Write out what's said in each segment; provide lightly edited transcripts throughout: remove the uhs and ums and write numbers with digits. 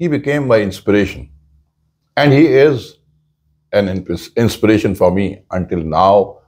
he became my inspiration and he is an inspiration for me until now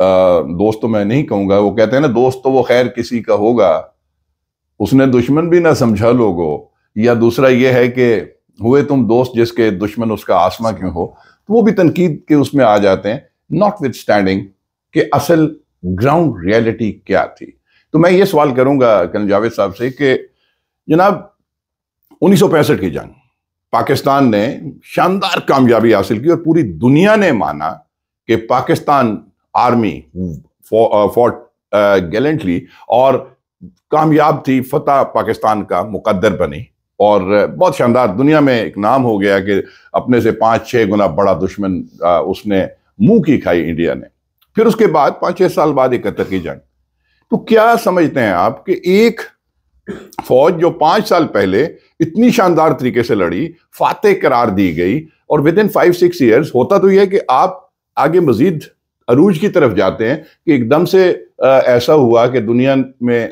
دوست تو میں نہیں کہوں گا، وہ کہتے ہیں نا دوست تو وہ خیر کسی کا ہوگا، اس نے دشمن بھی نہ سمجھا لوگو، یا دوسرا یہ ہے کہ ہوئے تم دوست جس کے دشمن اس کا آسما کیوں ہو، تو وہ بھی تنقید کے اس میں آ جاتے ہیں، ناٹ وتھ اسٹینڈنگ کہ اصل گراؤنڈ ریئلٹی کیا تھی. تو میں یہ سوال کروں گا کرنل جاوید صاحب سے کہ جناب 1965 کی جنگ پاکستان نے شاندار کامیابی حاصل کی اور پوری دنیا نے مانا کہ پاکستان آرمی فوٹ گیلنٹلی اور کامیاب تھی، فتح پاکستان کا مقدر بنی اور بہت شاندار دنیا میں ایک نام ہو گیا کہ اپنے سے 5-6 گنا بڑا دشمن اس نے منہ کی کھائی انڈیا نے. پھر اس کے بعد 5-6 سال بعد 71 کی جنگ. تو کیا سمجھتے ہیں آپ کہ ایک فوج جو 5 سال پہلے اتنی شاندار طریقے سے لڑی، فاتح قرار دی گئی، اور ودن 5-6 ایئرز ہوتا تو یہ کہ آپ آگے مزید عروج کی طرف جاتے ہیں کہ ایک دم سے ایسا ہوا کہ دنیا میں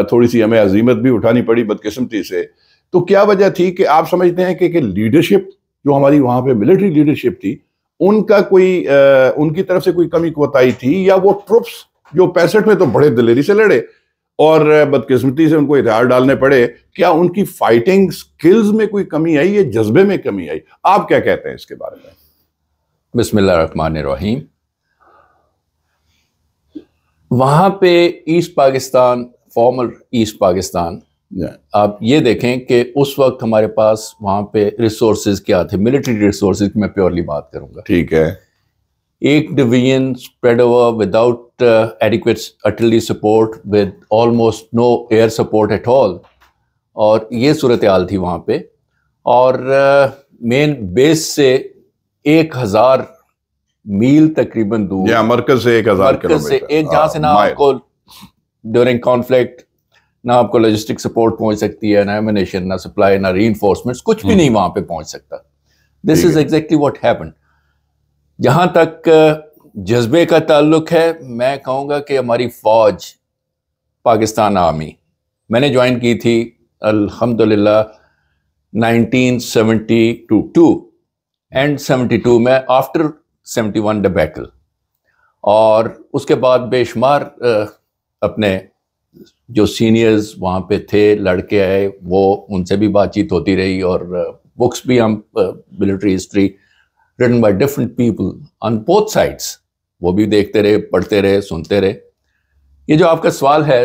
تھوڑی سی ہمیں عزیمت بھی اٹھانی پڑی بدقسمتی سے. تو کیا وجہ تھی کہ آپ سمجھتے ہیں کہ لیڈرشپ جو ہماری وہاں پہ ملٹری لیڈرشپ تھی ان کا کوئی ان کی طرف سے کوئی کمی کوتاہی تھی، یا وہ ٹروپس جو 65 میں تو بڑے دلیری سے لڑے اور بدقسمتی سے ان کو ہتھیار ڈالنے پڑے، کیا ان کی فائٹنگ سکلز میں کوئی کمی آئی یا جذبے میں کمی آئی؟ آپ کیا کہتے ہیں اس کے بارے میں؟ بسم اللہ الرحمن الرحیم. وہاں پہ east Pakistan, former east Pakistan, آپ یہ دیکھیں کہ اس وقت ہمارے پاس وہاں پہ ریسورسز کیا تھے، ملٹری ریسورسز کی میں پیورلی بات کروں گا. ٹھیک ہے. ایک division spread over without adequate artillery support, with almost no air support at all, اور یہ صورتحال تھی وہاں پہ. اور مین بیس سے 1000 میل تقریباً دور، یا مرکز سے 1000 مرکز سے ایک، جہاں سے نہ آپ کو ڈیورنگ کانفلکٹ نہ آپ کو لاجسٹک سپورٹ پہنچ سکتی ہے، نہ ایمونیشن، نہ سپلائی، نہ ری انفورسمنٹس، کچھ بھی نہیں وہاں پہ پہنچ سکتا. دس از ایگزیکٹلی واٹ ہیپنڈ. جہاں تک جذبے کا تعلق ہے، میں کہوں گا کہ ہماری فوج پاکستان آرمی میں نے جوائن کی تھی الحمدللہ 1972 اینڈ 72 میں آفٹر 71 ڈبیکل، اور اس کے بعد بے شمار اپنے جو سینئرز وہاں پہ تھے لڑکے آئے، وہ ان سے بھی بات چیت ہوتی رہی، اور بکس بھی ہم military history written by different people on both sides وہ بھی دیکھتے رہے، پڑھتے رہے، سنتے رہے. یہ جو آپ کا سوال ہے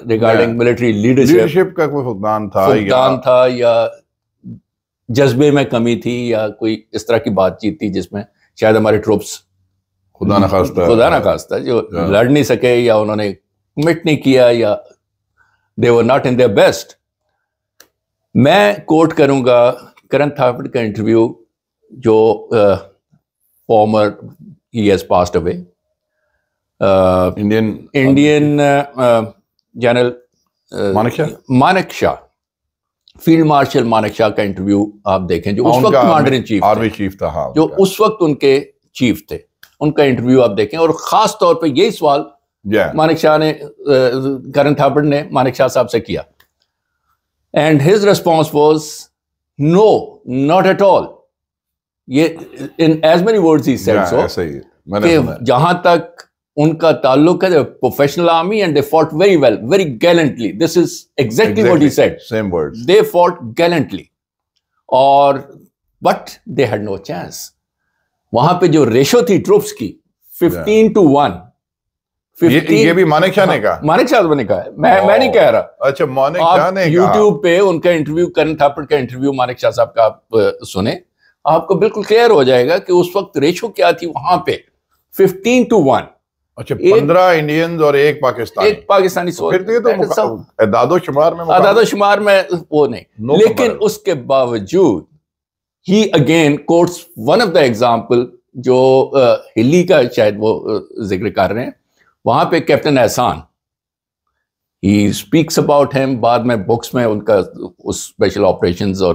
ریگارڈنگ ملٹری لیڈرشپ کا کوئی فقدان تھا یا جذبے میں کمی تھی یا کوئی اس طرح کی بات چیت تھی جس میں شاید ہمارے ٹروپس خدا نخواستہ جو لڑ نہیں سکے، یا انہوں نے کمٹ نہیں کیا، یا they were not in their best. میں کوٹ کروں گا کرن تھاپڑ کا انٹرویو جو former he has passed away, Indian general Manek Shaw, field marshal Manek Shaw کا انٹرویو آپ دیکھیں، جو اس وقت commander in chief, army chief تھا، جو اس وقت ان کے چیف تھے، ان کا انٹرویو آپ دیکھیں. اور خاص طور پہ یہی سوال مانک شاہ نے، کرن تھاپڑ نے مانک شاہ صاحب سے کیا، and his response was no, not at all. یہ in as many words he said so کہ جہاں تک ان کا تعلق ہے professional army and they fought very well, very gallantly. This is exactly what he said. Same words. They fought gallantly. اور but they had no chance. وہاں پہ جو ریشو تھی ٹروپس کی 15-1. یہ بھی مانک شاہ نے کہا، مانک شاہ نے کہا ہے، میں نہیں کہہ رہا. اچھا، مانک شاہ نے کہا. یوٹیوب پہ ان کا انٹرویو، کرن تھاپڑ کا انٹرویو مانک شاہ صاحب کا آپ سنیں، آپ کو بالکل کلیئر ہو جائے گا کہ اس وقت ریشو کیا تھی وہاں پہ 15-1. اچھا، 15 انڈینز اور ایک پاکستانی. اعداد و شمار میں وہ نہیں، لیکن اس کے باوجود he again quotes one of the example جو ہلی کا شاید وہ ذکر کر رہے ہیں، وہاں پہ captain Ehsan, he speaks about him, بعد میں بکس میں ان کا اسپیشل آپریشنز اور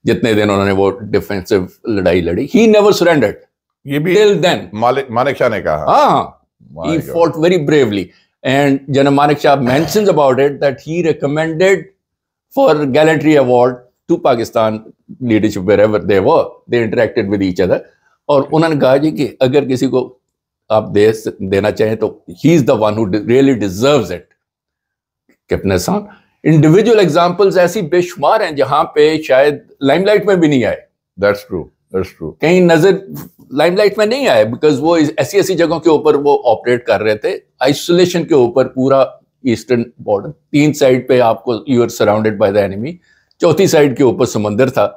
جتنے دن انہوں نے وہ ڈیفینسو لڑائی لڑی، ہی نیور سرینڈرڈ. یہ بھی ٹل دین مانک شاہ نے کہا. ہاں، he fought very bravely, and General Manik Shah mentions about it that he recommended for gallantry award to Pakistan leadership wherever they were, they interacted with each other. اور انہوں نے کہا جی کہ اگر کسی کو آپ دینا چاہیں تو he is the one who really deserves it. Captain Ehsan. Individual examples ایسی بے شمار ہیں جہاں پہ شاید لائم لائٹ میں بھی نہیں آئے. That's true. That's true. کہیں نظر لائم لائٹ میں نہیں آئے بیکاز وہ ایسی جگہوں کے اوپر وہ آپریٹ کر رہے تھے. آئسولیشن کے اوپر پورا ایسٹرن بارڈر, 3 سائڈ پہ آپ کو you are surrounded by the enemy, 4تھی سائڈ کے اوپر سمندر تھا,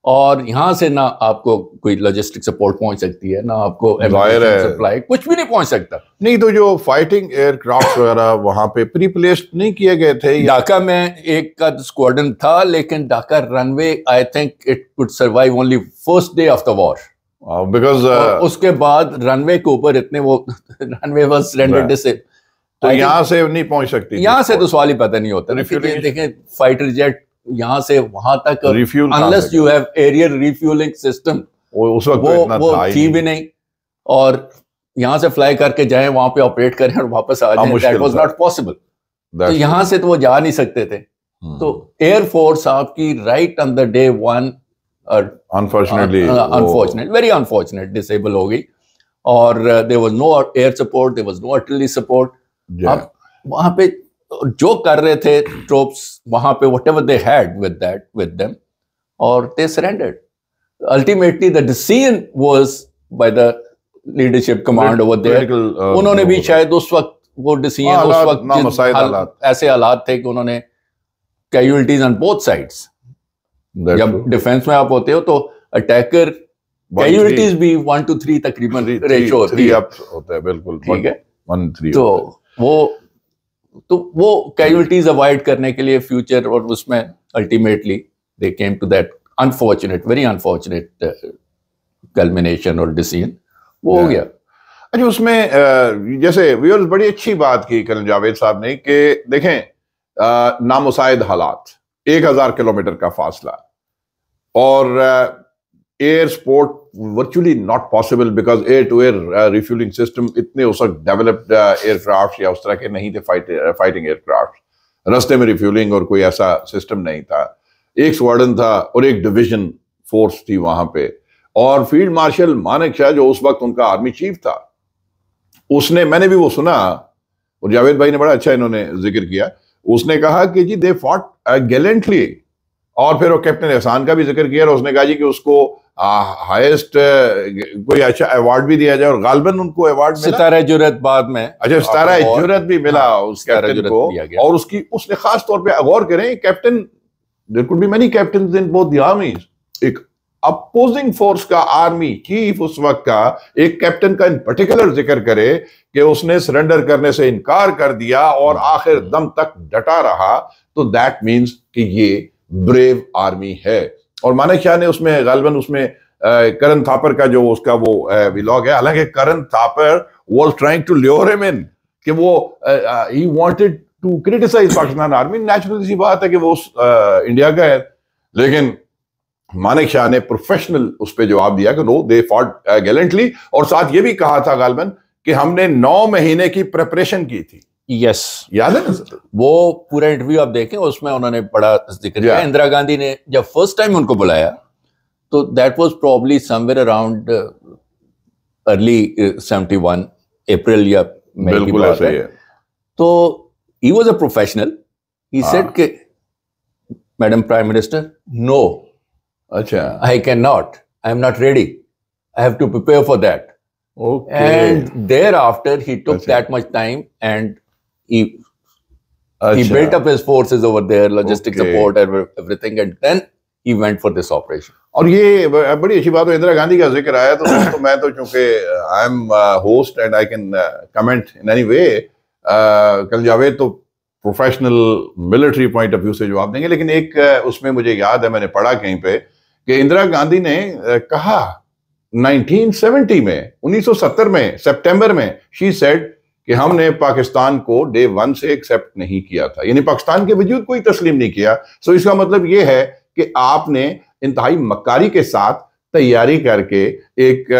اور یہاں سے نہ آپ کو کوئی لاجسٹک سپورٹ پہنچ سکتی ہے, نہ آپ کو سپلائی, کچھ بھی نہیں پہنچ سکتا. نہیں تو جو فائٹنگ ایئر کرافٹ وغیرہ وہاں پہ پری پلیسڈ نہیں کیے گئے تھے. ڈھاکہ میں ایک کا اسکواڈرن تھا, لیکن Dhaka runway I think it could survive only first day of the war, because اس کے بعد رن وے کے اوپر اتنے وہ رن وے واز رینڈرڈ سے, تو یہاں سے نہیں پہنچ سکتی. یہاں سے تو سوال ہی پتہ نہیں ہوتا. دیکھیں فائٹر جیٹ یہاں سے وہاں تک unless you have aerial refueling system, وہ تھی بھی نہیں, اور یہاں سے فلائی کر کے جائیں وہاں پہ آپریٹ کریں اور واپس آ جائیں, that was not possible. تو یہاں سے تو وہ جا نہیں سکتے تھے. تو ایئر فورس آپ کی right on the day 1 unfortunately very unfortunate disable ہو گئی, اور there was no air support, there was no artillery support. اب وہاں پہ جو کر رہے تھے ٹروپس وہاں پہ whatever they had with them, اور they surrendered. Ultimately the decision was by the leadership command over there. انہوں نے بھی شاید اس وقت وہ decision, اس وقت ایسے حالات تھے کہ انہوں نے casualties on both sides. جب ڈیفینس میں آپ ہوتے ہو تو اٹیکر casualties بھی 1-3 تقریباً ریشو ہوتی ہے. بالکل ٹھیک ہے. تو وہ کیجولٹیز اوائڈ کرنے کے لیے فیوچر, اور اس میں ultimately they came to that unfortunate, very unfortunate culmination اور ڈیسیژن وہ ہو گیا. اچھا, اس میں جیسے ویورز بڑی اچھی بات کی کرنل جاوید صاحب نے کہ دیکھیں نامساعد حالات, 1000 کلومیٹر کا فاصلہ, اور air support virtually not possible because air to air refuelling system اتنے اس وقت ڈیولپڈ ایئر کرافٹ یا اس طرح کے نہیں تھے فائٹنگ ایئر کرافٹ. رستے میں ریفیولنگ اور کوئی ایسا سسٹم نہیں تھا. ایک اسکواڈرن تھا اور ایک ڈویژن فورس تھی وہاں پہ, اور فیلڈ مارشل مانک شاہ جو اس وقت ان کا آرمی چیف تھا, اس نے, میں نے بھی وہ سنا اور جاوید بھائی نے بڑا اچھا انہوں نے ذکر کیا, اس نے کہا کہ جی دے فاٹ گیلنٹلی, اور پھر وہ کیپٹن احسان کا بھی ذکر کیا, اور اس نے کہا جی کہ اس کو ہائیسٹ کوئی اچھا ایوارڈ بھی دیا جائے, اور غالباً ان کو ایوارڈ ملا ستارہ جرت بعد میں. اچھا, ستارہ جرت بھی ملا اس کیپٹن کو, اور اس نے خاص طور پہ غور کریں captain, there could be many captains in both the armies, ایک اپوزنگ فورس کا آرمی چیف اس وقت کا ایک کیپٹن کا ان پرٹیکولر ذکر کرے کہ اس نے سرنڈر کرنے سے انکار کر دیا اور آخر دم تک ڈٹا رہا, تو دیٹ مینس کہ یہ بریو آرمی ہے. اور مانک شاہ نے اس میں غالباً اس میں کرن تھاپر کا جو اس کا وہ ویلاگ ہے, حالانکہ کرن تھاپر was trying to lure him in کہ وہ he wanted to criticize Pakistan army, natural سی بات ہے کہ وہ انڈیا کا ہے, لیکن مانک شاہ نے پروفیشنل اس پہ جواب دیا کہ نو دے فاٹ گیلنٹلی, اور ساتھ یہ بھی کہا تھا غالباً کہ ہم نے 9 مہینے کی پریپریشن کی تھی. یس, یاد ہے نا وہ پورا انٹرویو آپ دیکھیں, اس میں انہوں نے بڑا ذکر کیا. اندرا گاندھی نے جب فرسٹ ٹائم ان کو بلایا تو that was probably some where around early 71 April یا مئی کی بات ہے. تو he was a professional, he said کہ میڈم پرائم منسٹر نو, اچھا, I cannot, I am not ready, I have to prepare for that. Okay. And thereafter he took that much time and he built up his forces over there, logistic support and everything, and then he went for this operation. اور یہ بڑی اچھی بات ہے, اندرا گاندھی کا ذکر آیا تو دوستوں میں تو چونکہ I am host and I can comment in any way, کل جاوید تو professional military point of view سے جواب دیں گے, لیکن ایک اس میں مجھے یاد ہے میں نے پڑھا کہیں پہ کہ اندرا گاندھی نے کہا 1970 میں 1970 میں سپٹمبر میں شی سیڈ کہ ہم نے پاکستان کو ڈے 1 سے ایکسیپٹ نہیں کیا تھا, یعنی پاکستان کے وجود کوئی تسلیم نہیں کیا. سو اس کا مطلب یہ ہے کہ آپ نے انتہائی مکاری کے ساتھ تیاری کر کے ایک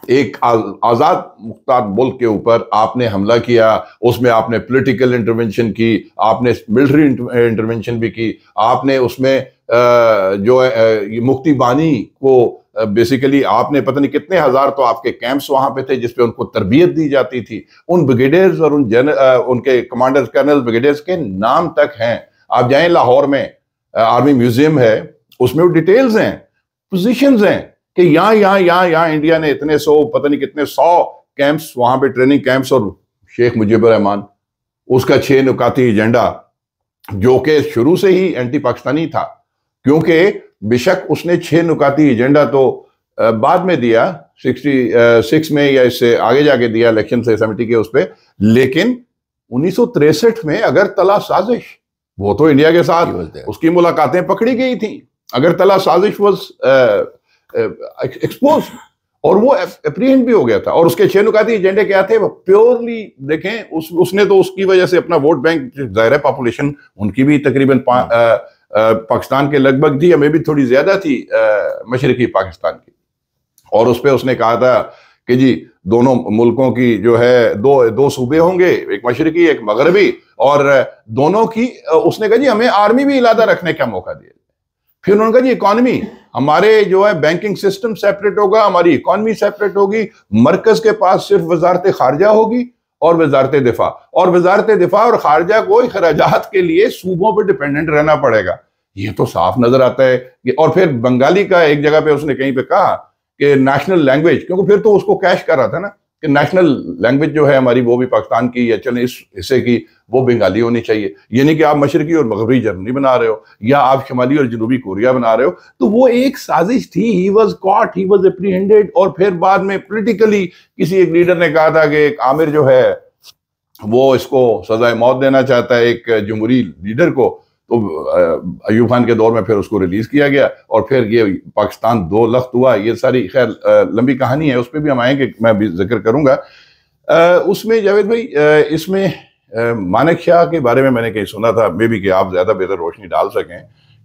ایک آزاد مختار ملک کے اوپر آپ نے حملہ کیا، اس میں آپ نے پولیٹیکل انٹرونشن کی، آپ نے ملٹری انٹرونشن بھی کی، آپ نے اس میں جو ہے مفتی بانی کو بیسیکلی آپ نے پتہ نہیں کتنے ہزار تو آپ کے کیمپس وہاں پہ تھے جس پہ ان کو تربیت دی جاتی تھی، ان بریگیڈیئرز اور ان کے کمانڈرز کرنل بریگیڈیئرز کے نام تک ہیں. آپ جائیں لاہور میں آرمی میوزیم ہے، اس میں وہ ڈیٹیلز ہیں، پوزیشنز ہیں کہ یہاں انڈیا نے اتنے پتہ نہیں کتنے 100 کیمپس وہاں پہ ٹریننگ کیمپس، اور شیخ مجیب الرحمان اس کا 6 نکاتی ایجنڈا جو کہ شروع سے ہی اینٹی پاکستانی تھا، کیونکہ بے شک اس نے 6 نکاتی ایجنڈا تو بعد میں دیا 66 میں یا اس سے آگے جا کے دیا الیکشن سے 70 کے اس پہ، لیکن 1963 میں اگرتلہ سازش وہ تو انڈیا کے ساتھ اس کی ملاقاتیں پکڑی گئی تھیں، اگرتلہ سازش واز ایکسپوز اور وہ اپریہنڈ بھی ہو گیا تھا. اور اس کے 6 نکاتی ایجنڈے کیا تھے؟ وہ پیورلی دیکھیں اس نے تو اس کی وجہ سے اپنا ووٹ بینک ظاہر ہے، پاپولیشن ان کی بھی تقریباً پاکستان کے لگ بھگ تھی، ہمیں بھی تھوڑی زیادہ تھی مشرقی پاکستان کی، اور اس پہ اس نے کہا تھا کہ جی دونوں ملکوں کی جو ہے دو صوبے ہوں گے، ایک مشرقی ایک مغربی، اور دونوں کی اس نے کہا جی ہمیں آرمی بھی علیحدہ رکھنے کا موقع دیا. پھر انہوں نے کہا جی اکانومی ہمارے جو ہے بینکنگ سسٹم سیپریٹ ہوگا، ہماری اکانومی سیپریٹ ہوگی، مرکز کے پاس صرف وزارت خارجہ ہوگی اور وزارت دفاع، اور وزارت دفاع اور خارجہ کو اخراجات کے لیے صوبوں پہ ڈیپینڈنٹ رہنا پڑے گا. یہ تو صاف نظر آتا ہے. اور پھر بنگالی کا ایک جگہ پہ اس نے کہیں پہ کہا کہ نیشنل لینگویج، کیونکہ پھر تو اس کو کیش کر رہا تھا نا کہ نیشنل لینگویج جو ہے ہماری وہ بھی پاکستان کی یا چلیں اس حصے کی وہ بنگالی ہونی چاہیے. یہ نہیں کہ آپ مشرقی اور مغربی جرمنی بنا رہے ہو یا آپ شمالی اور جنوبی کوریا بنا رہے ہو. تو وہ ایک سازش تھی. He was caught, he was apprehended. اور پھر بعد میں پولیٹیکلی کسی ایک لیڈر نے کہا تھا کہ ایک عامر جو ہے وہ اس کو سزائے موت دینا چاہتا ہے ایک جمہوری لیڈر کو. تو ایوب خان کے دور میں پھر اس کو ریلیز کیا گیا، اور پھر یہ پاکستان 2 لخت ہوا. یہ ساری خیر لمبی کہانی ہے، اس پہ بھی ہم آئیں گے، میں بھی ذکر کروں گا. اس میں جاوید بھائی اس میں مانک شاہ کے بارے میں نے کہیں سنا تھا، مے بی کہ آپ زیادہ بہتر روشنی ڈال سکیں،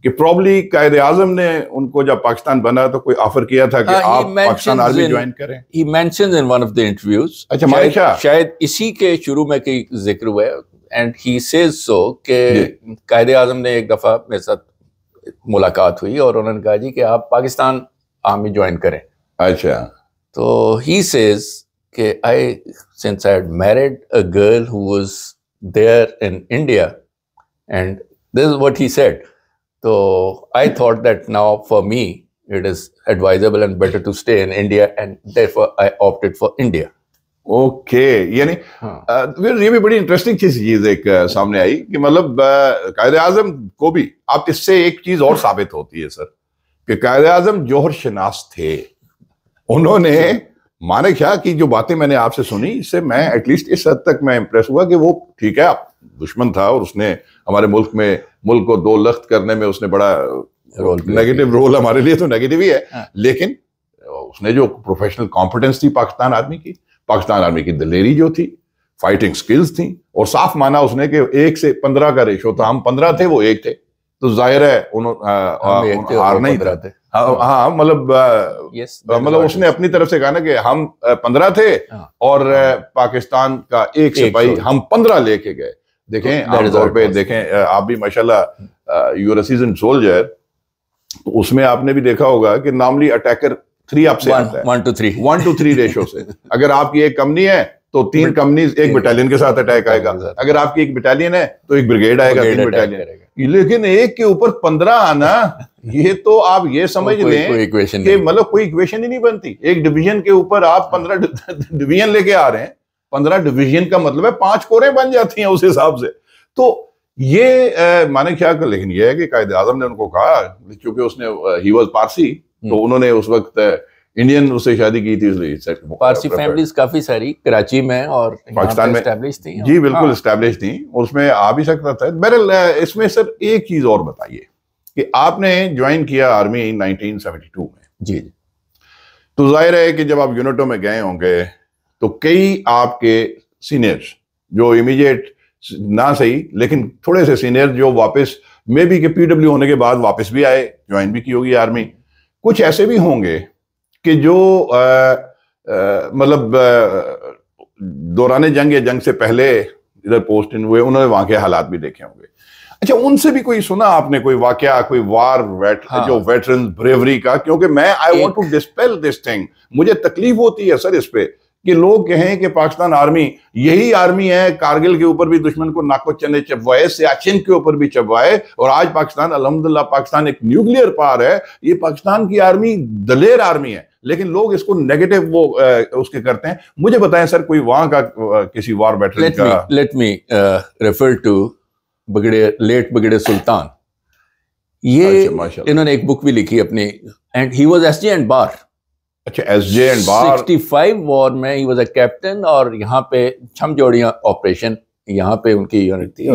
کہ پرابلی قائد اعظم نے ان کو جب پاکستان بنا تو کوئی آفر کیا تھا کہ آپ پاکستان آرمی جوائن کریں. He mentions in one of the interviews. اچھا مانک شاہ شاید اسی کے شروع میں کئی ذکر ہوا ہے. اینڈ ہی سیز سو کہ قائد اعظم نے ایک دفعہ میرے ساتھ ملاقات ہوئی اور انہوں نے کہا جی کہ آپ پاکستان آرمی جوائن کریں. اچھا. تو ہی سیز کہ since I had married a girl who was there in India, and this is what he said. So I thought that now for me it is advisable and better to stay in India, and therefore I opted for India. Okay. یعنی یہ بھی بڑی interesting چیز ایک سامنے آئی کہ مطلب قائد اعظم کو بھی آپ اس سے ایک چیز اور ثابت ہوتی ہے سر کہ قائد اعظم جوہر شناس تھے. انہوں نے مانک شاہ کی جو باتیں میں نے آپ سے سنی، اس سے میں ایٹ لیسٹ اس حد تک میں امپریس ہوا کہ وہ ٹھیک ہے آپ دشمن تھا اور اس نے ہمارے ملک کو 2 لخت کرنے میں اس نے بڑا نیگیٹو رول، ہمارے لیے تو نیگیٹو ہی ہے، لیکن اس نے جو پروفیشنل کمپٹنس تھی پاکستان آرمی کی دلیری جو تھی، فائٹنگ سکلز تھیں، اور صاف مانا اس نے کہ 1 سے 15 کا ریشو تھا. ہم 15 تھے، وہ 1 تھے، تو ظاہر ہے ہار نہیں تھا. ہاں مطلب اس نے اپنی طرف سے کہا نا کہ ہم 15 تھے اور پاکستان کا 1 سپاہی ہم 15 لے کے گئے. دیکھیں عام طور پہ دیکھیں آپ بھی ماشاءاللہ you are a seasoned soldier, تو اس میں آپ نے بھی دیکھا ہوگا کہ نارملی اٹیکر 3 آپ سے آتا ہے 1 to 3 ریشو سے. اگر آپ کی ایک کمپنی ہے تو 3 کمپنیز ایک بٹالین کے ساتھ اٹیک آئے گا. اگر آپ کی ایک بٹالین ہے تو ایک بریگیڈ آئے گا 3 بٹالین. لیکن 1 کے اوپر 15 آنا، یہ تو آپ یہ سمجھ لیں کہ مطلب کوئی ایکویشن ہی نہیں بنتی. ایک ڈویژن کے اوپر آپ 15 ڈویژن لے کے آ رہے ہیں. 15 ڈویژن کا مطلب ہے 5 کوریں بن جاتی ہیں اس حساب سے. تو یہ مانک شاہ کا، لیکن یہ ہے کہ قائد اعظم نے ان کو کہا، چونکہ اس نے ہی واز پارسی، تو انہوں نے اس وقت انڈین اس سے شادی کی تھی، اس لیے پارسی فیملیز کافی ساری کراچی میں اور پاکستان میں اسٹیبلش تھیں. جی بالکل اسٹیبلش تھیں، اور اس میں آ بھی سکتا تھا. بہرحال اس میں سر ایک چیز اور بتائیے کہ آپ نے جوائن کیا آرمی 1972 میں. جی تو ظاہر ہے کہ جب آپ یونٹوں میں گئے ہوں گے تو کئی آپ کے سینئرز جو امیجیٹ نہ صحیح لیکن تھوڑے سے سینئر جو واپس میں بھی کہ پی ڈبلیو ہونے کے بعد واپس بھی آئے، جوائن بھی کی ہوگی آرمی. کچھ ایسے بھی ہوں گے کہ جو مطلب دوران جنگ یا جنگ سے پہلے ادھر پوسٹ ہوئے، انہوں نے وہاں کے حالات بھی دیکھے ہوں گے. اچھا ان سے بھی کوئی سنا آپ نے کوئی واقعہ، کوئی وار جو ویٹرن بریوری کا؟ کیونکہ میں I want to dispel this thing. مجھے تکلیف ہوتی ہے سر اس پہ کہ لوگ کہیں کہ پاکستان آرمی یہی آرمی ہے، کارگل کے اوپر بھی دشمن کو ناکو چنے چبوائے، سیاچن کے اوپر بھی چبوائے، اور آج پاکستان الحمدللہ پاکستان ایک نیوکلیئر پاور ہے. یہ پاکستان کی آرمی دلیر آرمی ہے، لیکن لوگ اس کو نیگیٹو وہ اس کے کرتے ہیں. مجھے بتائیں سر کوئی وہاں کا کسی وار ویٹرن کا. Let me refer to late brigadier Sultan. یہ انہوں نے ایک بک بھی لکھی اپنی، and he was S J and bar. اچھا ایس جے اینڈ بار 65 وار میں ہی واز اے کیپٹن، اور یہاں پہ چھم جوڑیاں آپریشن یہاں پہ ان کی یونٹ تھی.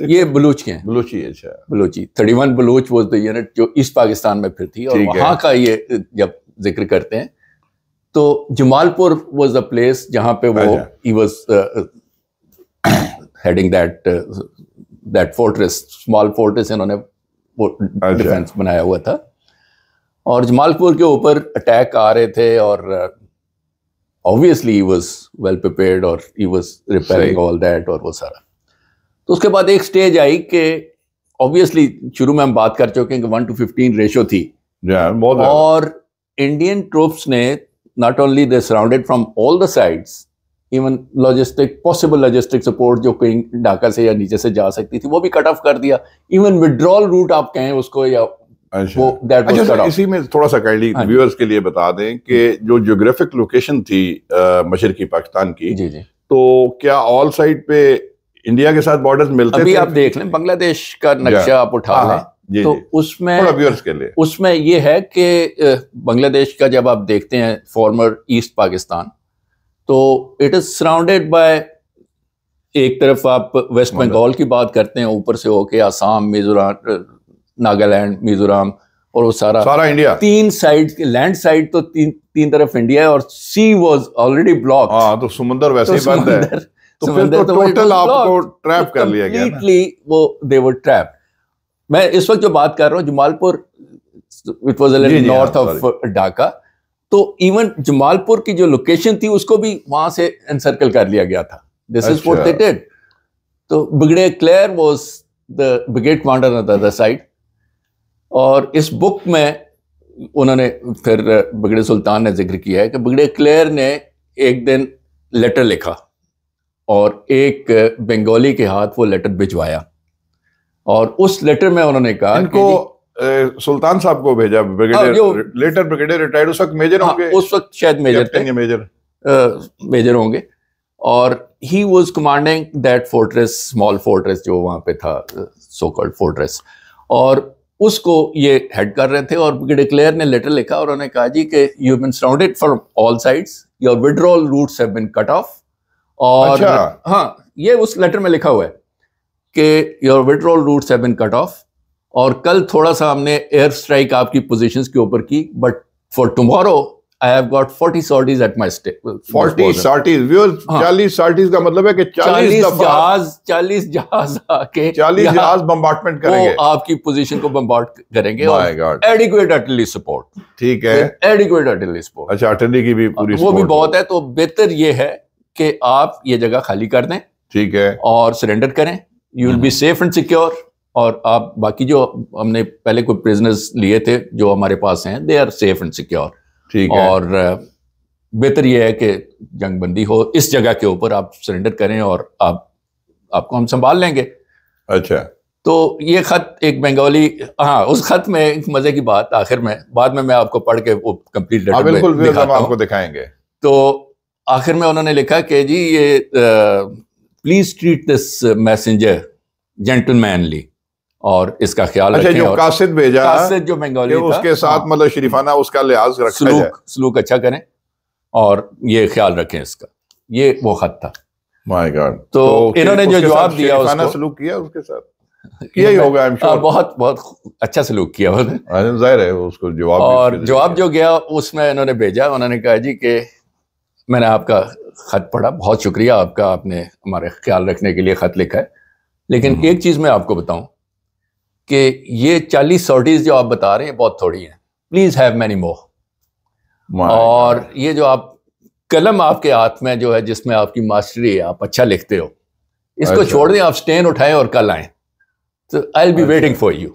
یہ بلوچ کے ہیں، بلوچی. اچھا Balochi 31 Baloch was the unit جو ایسٹ پاکستان میں پھر تھی. اور وہاں کا یہ جب ذکر کرتے ہیں تو جمال پور واز دا پلیس جہاں پہ وہ he was heading that fortress, small fortress انہوں نے وہ ڈیفینس بنایا ہوا تھا. اور جمال پور کے اوپر اٹیک آ رہے تھے، اور obviously he was well prepared اور he was repairing all that اور وہ سارا. تو اس کے بعد ایک سٹیج آئی کہ obviously شروع میں ہم بات کر چکے ہیں کہ 1:15 ریشو تھی، اور انڈین ٹروپس نے not only they surrounded from all the sides, even possible logistic support جو کہیں ڈھاکہ سے یا نیچے سے جا سکتی تھی وہ بھی کٹ آف کر دیا. ایون withdrawal route آپ کہیں اس کو، یا اسی میں تھوڑا سا کائنڈلی ویورز کے لیے بتا دیں کہ جو جیوگرافک لوکیشن تھی مشرقی پاکستان کی، تو کیا آل سائڈ پہ انڈیا کے ساتھ بارڈرز ملتے تھے؟ ابھی آپ دیکھ لیں بنگلہ دیش کا نقشہ آپ اٹھا لیں تو اس میں یہ ہے کہ بنگلہ دیش کا جب آپ دیکھتے ہیں فارمر ایسٹ پاکستان، تو اٹ از سراؤنڈیڈ بائی، ایک طرف آپ ویسٹ بنگال کی بات کرتے ہیں، اوپر سے ہو کے آسام، میزورام، ناگالینڈ، میزورام، اور وہ سارا انڈیا. 3 سائڈ، لینڈ سائڈ تو تین طرف انڈیا ہے، اور سی واز آلریڈی بلاک. ہاں تو سمندر ویسے ہی بند ہے، تو پھر تو ٹوٹل آپ کو ٹریپ کر لیا گیا نا. کمپلیٹلی وہ دے ور ٹریپ. میں اس وقت جو بات کر رہا ہوں جمال پور، it was a little north of Dhaka. تو ایون جمال پور کی جو لوکیشن تھی اس کو بھی وہاں سے انسرکل کر لیا گیا تھا. This is what they did. تو brigadier was the brigade commander on the other side. اور اس بک میں انہوں نے پھر بگڑے سلطان نے ذکر کیا ہے کہ بگڑے کلیئر نے ایک دن لیٹر لکھا اور ایک بنگالی کے ہاتھ وہ لیٹر بھجوایا، اور اس لیٹر میں انہوں نے کہا ان کو سلطان صاحب کو بھیجا لیٹر. بریگیڈیئر ریٹائرڈ اس وقت میجر ہوں گے، اس وقت شاید میجر ہوں گے، اور he was commanding that fortress, small fortress جو وہاں پہ تھا so called fortress، اور اس کو یہ ہیڈ کر رہے تھے. اور ڈکلیئر نے لیٹر لکھا اور انہوں نے کہا جی کہ you've been surrounded from all sides, your withdrawal routes have been cut off. اور ہاں یہ اس لیٹر میں لکھا ہوا ہے کہ your withdrawal routes have been cut off، اور کل تھوڑا سا ہم نے ایئر اسٹرائک آپ کی پوزیشنز کے اوپر کی، but for tomorrow I have got 40 sorties at my stay. 40 sorties. 40 sorties کا مطلب ہے کہ 40 جہاز آ کے 40 جہاز بمبارڈمنٹ کریں گے، وہ آپ کی پوزیشن کو بمبارڈ کریں گے. Adequate artillery support. ٹھیک ہے، ایڈیکویٹ آرٹلری سپورٹ. اچھا آرٹلری کی بھی پوری وہ بھی بہت ہے. تو بہتر یہ ہے کہ آپ یہ جگہ خالی کر دیں، ٹھیک ہے، اور سرینڈر کریں. You will be safe and secure. اور آپ باقی جو ہم نے پہلے کوئی پرزنرز لیے تھے جو ہمارے پاس ہیں، they are safe and secure. اور بہتر یہ ہے کہ جنگ بندی ہو اس جگہ کے اوپر، آپ سرنڈر کریں اور آپ کو ہم سنبھال لیں گے. اچھا تو یہ خط ایک بنگالی، ہاں اس خط میں ایک مزے کی بات آخر میں، بعد میں آپ کو پڑھ کے وہ کمپلیٹ لیٹر آپ کو دکھائیں گے. تو آخر میں انہوں نے لکھا کہ جی یہ please treat this messenger gentlemanly, اور اس کا خیال رکھیں. جو قاصد بھیجا، قاصد جو بنگالی تھا، اس کے ساتھ مطلب شریفانہ اس کا لحاظ رکھا جائے، سلوک اچھا کریں اور یہ خیال رکھیں اس کا. یہ وہ خط تھا. مائی گاڈ. تو انہوں نے جو جواب دیا، شریفانہ سلوک کیا اس کے ساتھ، کیا ہی ہوگا بہت بہت اچھا سلوک کیا ظاہر ہے اس کو جواب. اور جواب جو گیا اس میں انہوں نے بھیجا، انہوں نے کہا جی کہ میں نے آپ کا خط پڑھا، بہت شکریہ آپ کا، آپ نے ہمارے خیال رکھنے کے لیے خط لکھا ہے، لیکن ایک چیز میں آپ کو بتاؤں کہ یہ 40 سارٹیز جو آپ بتا رہے ہیں بہت تھوڑی ہیں. Please have many more. اور یہ جو آپ قلم آپ کے ہاتھ میں جو ہے جس میں آپ کی ماسٹری ہے, آپ اچھا لکھتے ہو, اس کو چھوڑ دیں, آپ سٹین اٹھائیں اور کل آئیں, تو I will be waiting for you.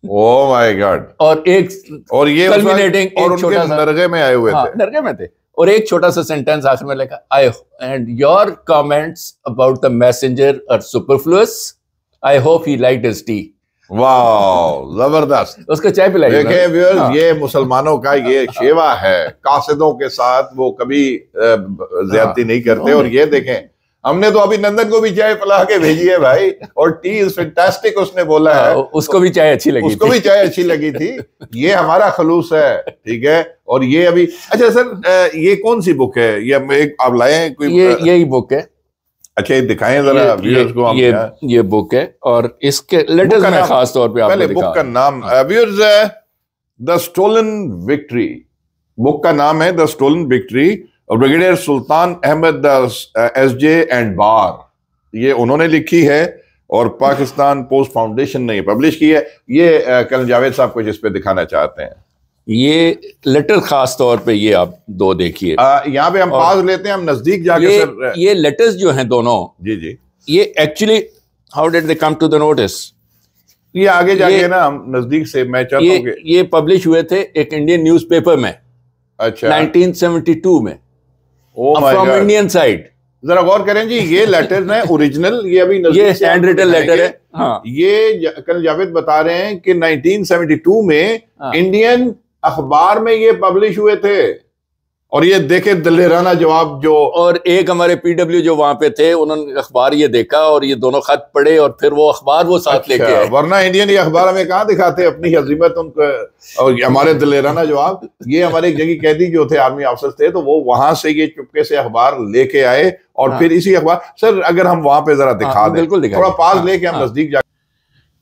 Oh my god. اور ایک اور یہ کلمینیٹنگ اور ان کے نرغے میں آئے ہوئے تھے, نرغے میں تھے, اور ایک چھوٹا سا سینٹینس آخر میں لکھا, I and your comments about the messenger are superfluous, I hope he liked his tea. Wow, زبردست. اس کو چائے پلائی. دیکھیں ویورز, یہ مسلمانوں کا یہ شیوا ہے, قاصدوں کے ساتھ وہ کبھی زیادتی نہیں کرتے. اور یہ دیکھیں, ہم نے تو ابھی نندن کو بھی چائے پلا کے بھیجی ہے بھائی, اور ٹی از فینٹاسٹک اس نے بولا ہے, اس کو بھی چائے اچھی لگی, اس کو بھی چائے اچھی لگی تھی. یہ ہمارا خلوص ہے, ٹھیک ہے. اور یہ ابھی, اچھا سر, یہ کون سی بک ہے, یہ آپ لائے ہیں کوئی؟ یہی بک ہے. اچھا, یہ دکھائیں ذرا ویورز کو. یہ بک ہے, اور اس کے لیٹرز میں خاص طور پہ آپ کو پہلے بک کا نام ویورز دا اسٹولن وکٹری, بک کا نام ہے دا اسٹولن وکٹری, اور brigadier Sultan Ahmed S J and bar, یہ انہوں نے لکھی ہے, اور پاکستان پوسٹ فاؤنڈیشن نے یہ پبلش کی ہے. یہ کرنل جاوید صاحب کو جس پہ دکھانا چاہتے ہیں, یہ لیٹر خاص طور پہ یہ آپ دو دیکھیے. یہاں پہ ہم پاز لیتے ہیں, ہم نزدیک جا کے. سر یہ لیٹرز جو ہیں دونوں, جی جی, یہ actually how did they come to the notice, یہ آگے جا کے نا ہم نزدیک سے, میں چاہتا ہوں کہ یہ پبلش ہوئے تھے ایک انڈین نیوز پیپر میں. اچھا, 1972 میں, فرام انڈین سائڈ. ذرا غور کریں جی, یہ لیٹرز ہیں اوریجنل, یہ ابھی یہ ہینڈ ریٹن لیٹر ہے. یہ کرنل جاوید بتا رہے ہیں کہ 1972 میں انڈین اخبار میں یہ پبلش ہوئے تھے, اور یہ دیکھیں دلیرانہ جواب جو. اور ایک ہمارے پی ڈبلیو جو وہاں پہ تھے, انہوں نے اخبار یہ دیکھا اور یہ دونوں خط پڑھے, اور پھر وہ اخبار وہ ساتھ لے کے آئے. ورنہ انڈین یہ اخبار ہمیں کہاں دکھاتے اپنی عظمت, ان کو, اور ہمارے دلیرانہ جواب. یہ ہمارے ایک جگہ قیدی جو تھے, آرمی آفسر تھے, تو وہ وہاں سے یہ چپکے سے اخبار لے کے آئے, اور پھر اسی اخبار. سر اگر ہم وہاں پہ ذرا دکھا دیں, تھوڑا پاس لے کے ہم نزدیک جا.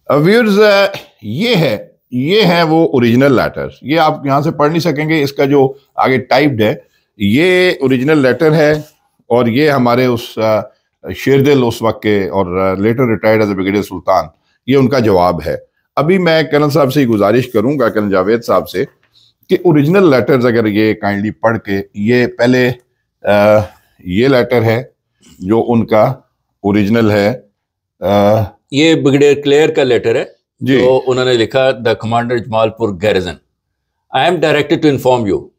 ویورز, یہ ہے وہ اوریجنل لیٹرز. یہ آپ یہاں سے پڑھ نہیں سکیں گے, اس کا جو آگے ٹائپڈ ہے یہ اوریجنل لیٹر ہے, اور یہ ہمارے اس شیردل اس وقت کے, اور later retired as a brigadier Sultan, یہ ان کا جواب ہے. ابھی میں کرنل صاحب سے گزارش کروں گا, کرنل جاوید صاحب سے, کہ اوریجنل لیٹرز اگر یہ کائنڈلی پڑھ کے, یہ پہلے یہ لیٹر ہے جو ان کا اوریجنل ہے. یہ بریگیڈیئر کلیئر کا لیٹر ہے جو انہوں نے لکھا, دا کمانڈر جمال پور garrison, I am directed to inform you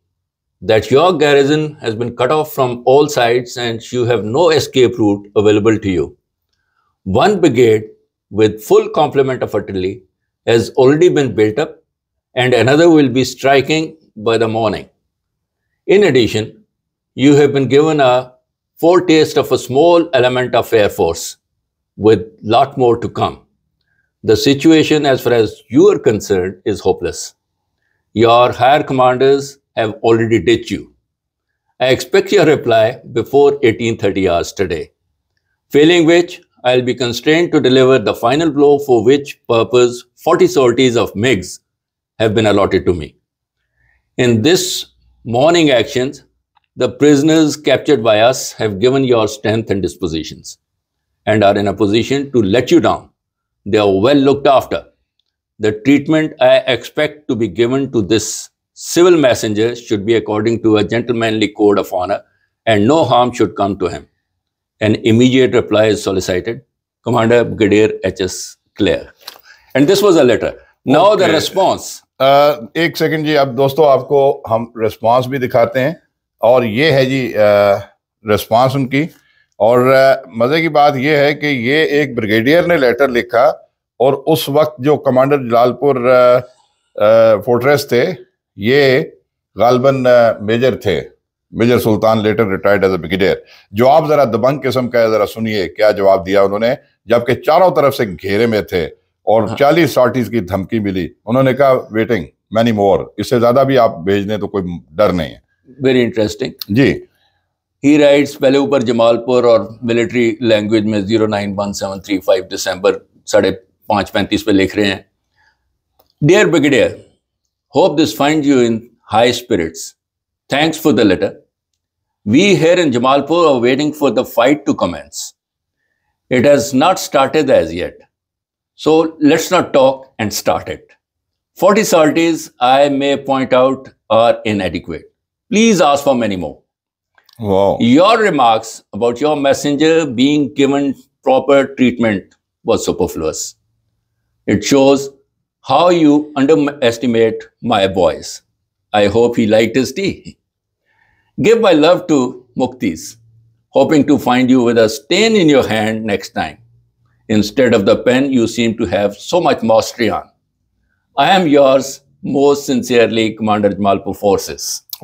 that your garrison has been cut off from all sides and you have no escape route available to you. One brigade with full complement of artillery has already been built up and another will be striking by the morning. In addition, you have been given a foretaste of a small element of Air Force with lot more to come. The situation as far as you are concerned is hopeless. Your higher commanders have already ditched you. I expect your reply before 18:30 hours today, failing which I'll be constrained to deliver the final blow, for which purpose 40 sorties of MiGs have been allotted to me. In this morning actions, the prisoners captured by us have given your strength and dispositions and are in a position to let you down. They are well looked after. The treatment I expect to be given to this civil messenger should be according to a gentlemanly code of honor, and no harm should come to him. An immediate reply is solicited. Commander Brigadier H.S. Clare. And this was a letter. Now the response. ایک second جی, اب دوستو آپ کو ہم response بھی دکھاتے ہیں, اور یہ ہے جی ریسپانس ان کی. اور مزے کی بات یہ ہے کہ یہ ایک بریگیڈیئر نے لیٹر لکھا, اور اس وقت جو کمانڈر جلال پور فورٹریس تھے, یہ غالباً میجر تھے, major Sultan, later retired as a brigadier. جواب ذرا دبنگ قسم کا ہے, ذرا سنیے کیا جواب دیا انہوں نے, جبکہ چاروں طرف سے گھیرے میں تھے اور 40 سارٹیز کی دھمکی ملی. انہوں نے کہا ویٹنگ مینی مور, اس سے زیادہ بھی آپ بھیج دیں تو کوئی ڈر نہیں ہے. ویری انٹرسٹنگ جی. ہی رائٹس, پہلے اوپر جمال پور اور ملٹری لینگویج میں 091735 دسمبر 5:35 پہ لکھ رہے ہیں, dear brigadier, hope this finds you in high spirits. Thanks for the letter. We here in Jamalpur are waiting for the fight to commence. It has not started as yet. So let's not talk and start it. 40 sorties, I may point out, are inadequate. Please ask for many more. Wow. Your remarks about your messenger being given proper treatment was superfluous. It shows how you underestimate my voice. I hope he liked his tea. Give my love to Muktis, hoping to find you with a stain in your hand next time, instead of the pen you seem to have so much mastery on. I am yours most sincerely, Commander Jamalpur Forces.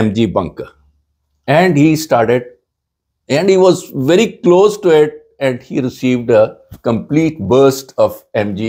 MG bunker, and he was very close to it, and he received a complete burst of MG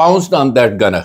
pounced on that gunner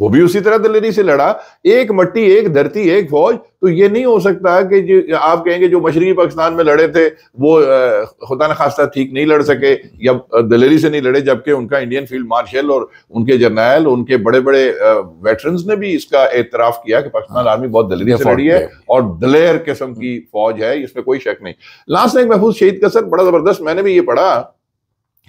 وہ بھی اسی طرح دلیری سے لڑا. ایک مٹی ایک دھرتی ایک فوج. تو یہ نہیں ہو سکتا کہ آپ کہیں گے جو مشرقی پاکستان میں لڑے تھے وہ خدا نخواستہ ٹھیک نہیں لڑ سکے یا دلیری سے نہیں لڑے, جبکہ ان کا انڈین فیلڈ مارشل اور ان کے جرنیل, ان کے بڑے بڑے ویٹرنز نے بھی اس کا اعتراف کیا کہ پاکستان آرمی بہت دلیری سے لڑی ہے اور دلیر قسم کی فوج ہے, اس میں کوئی شک نہیں. لاسٹ نائک محفوظ شہید کا سر بڑا زبردست, میں نے بھی یہ پڑھا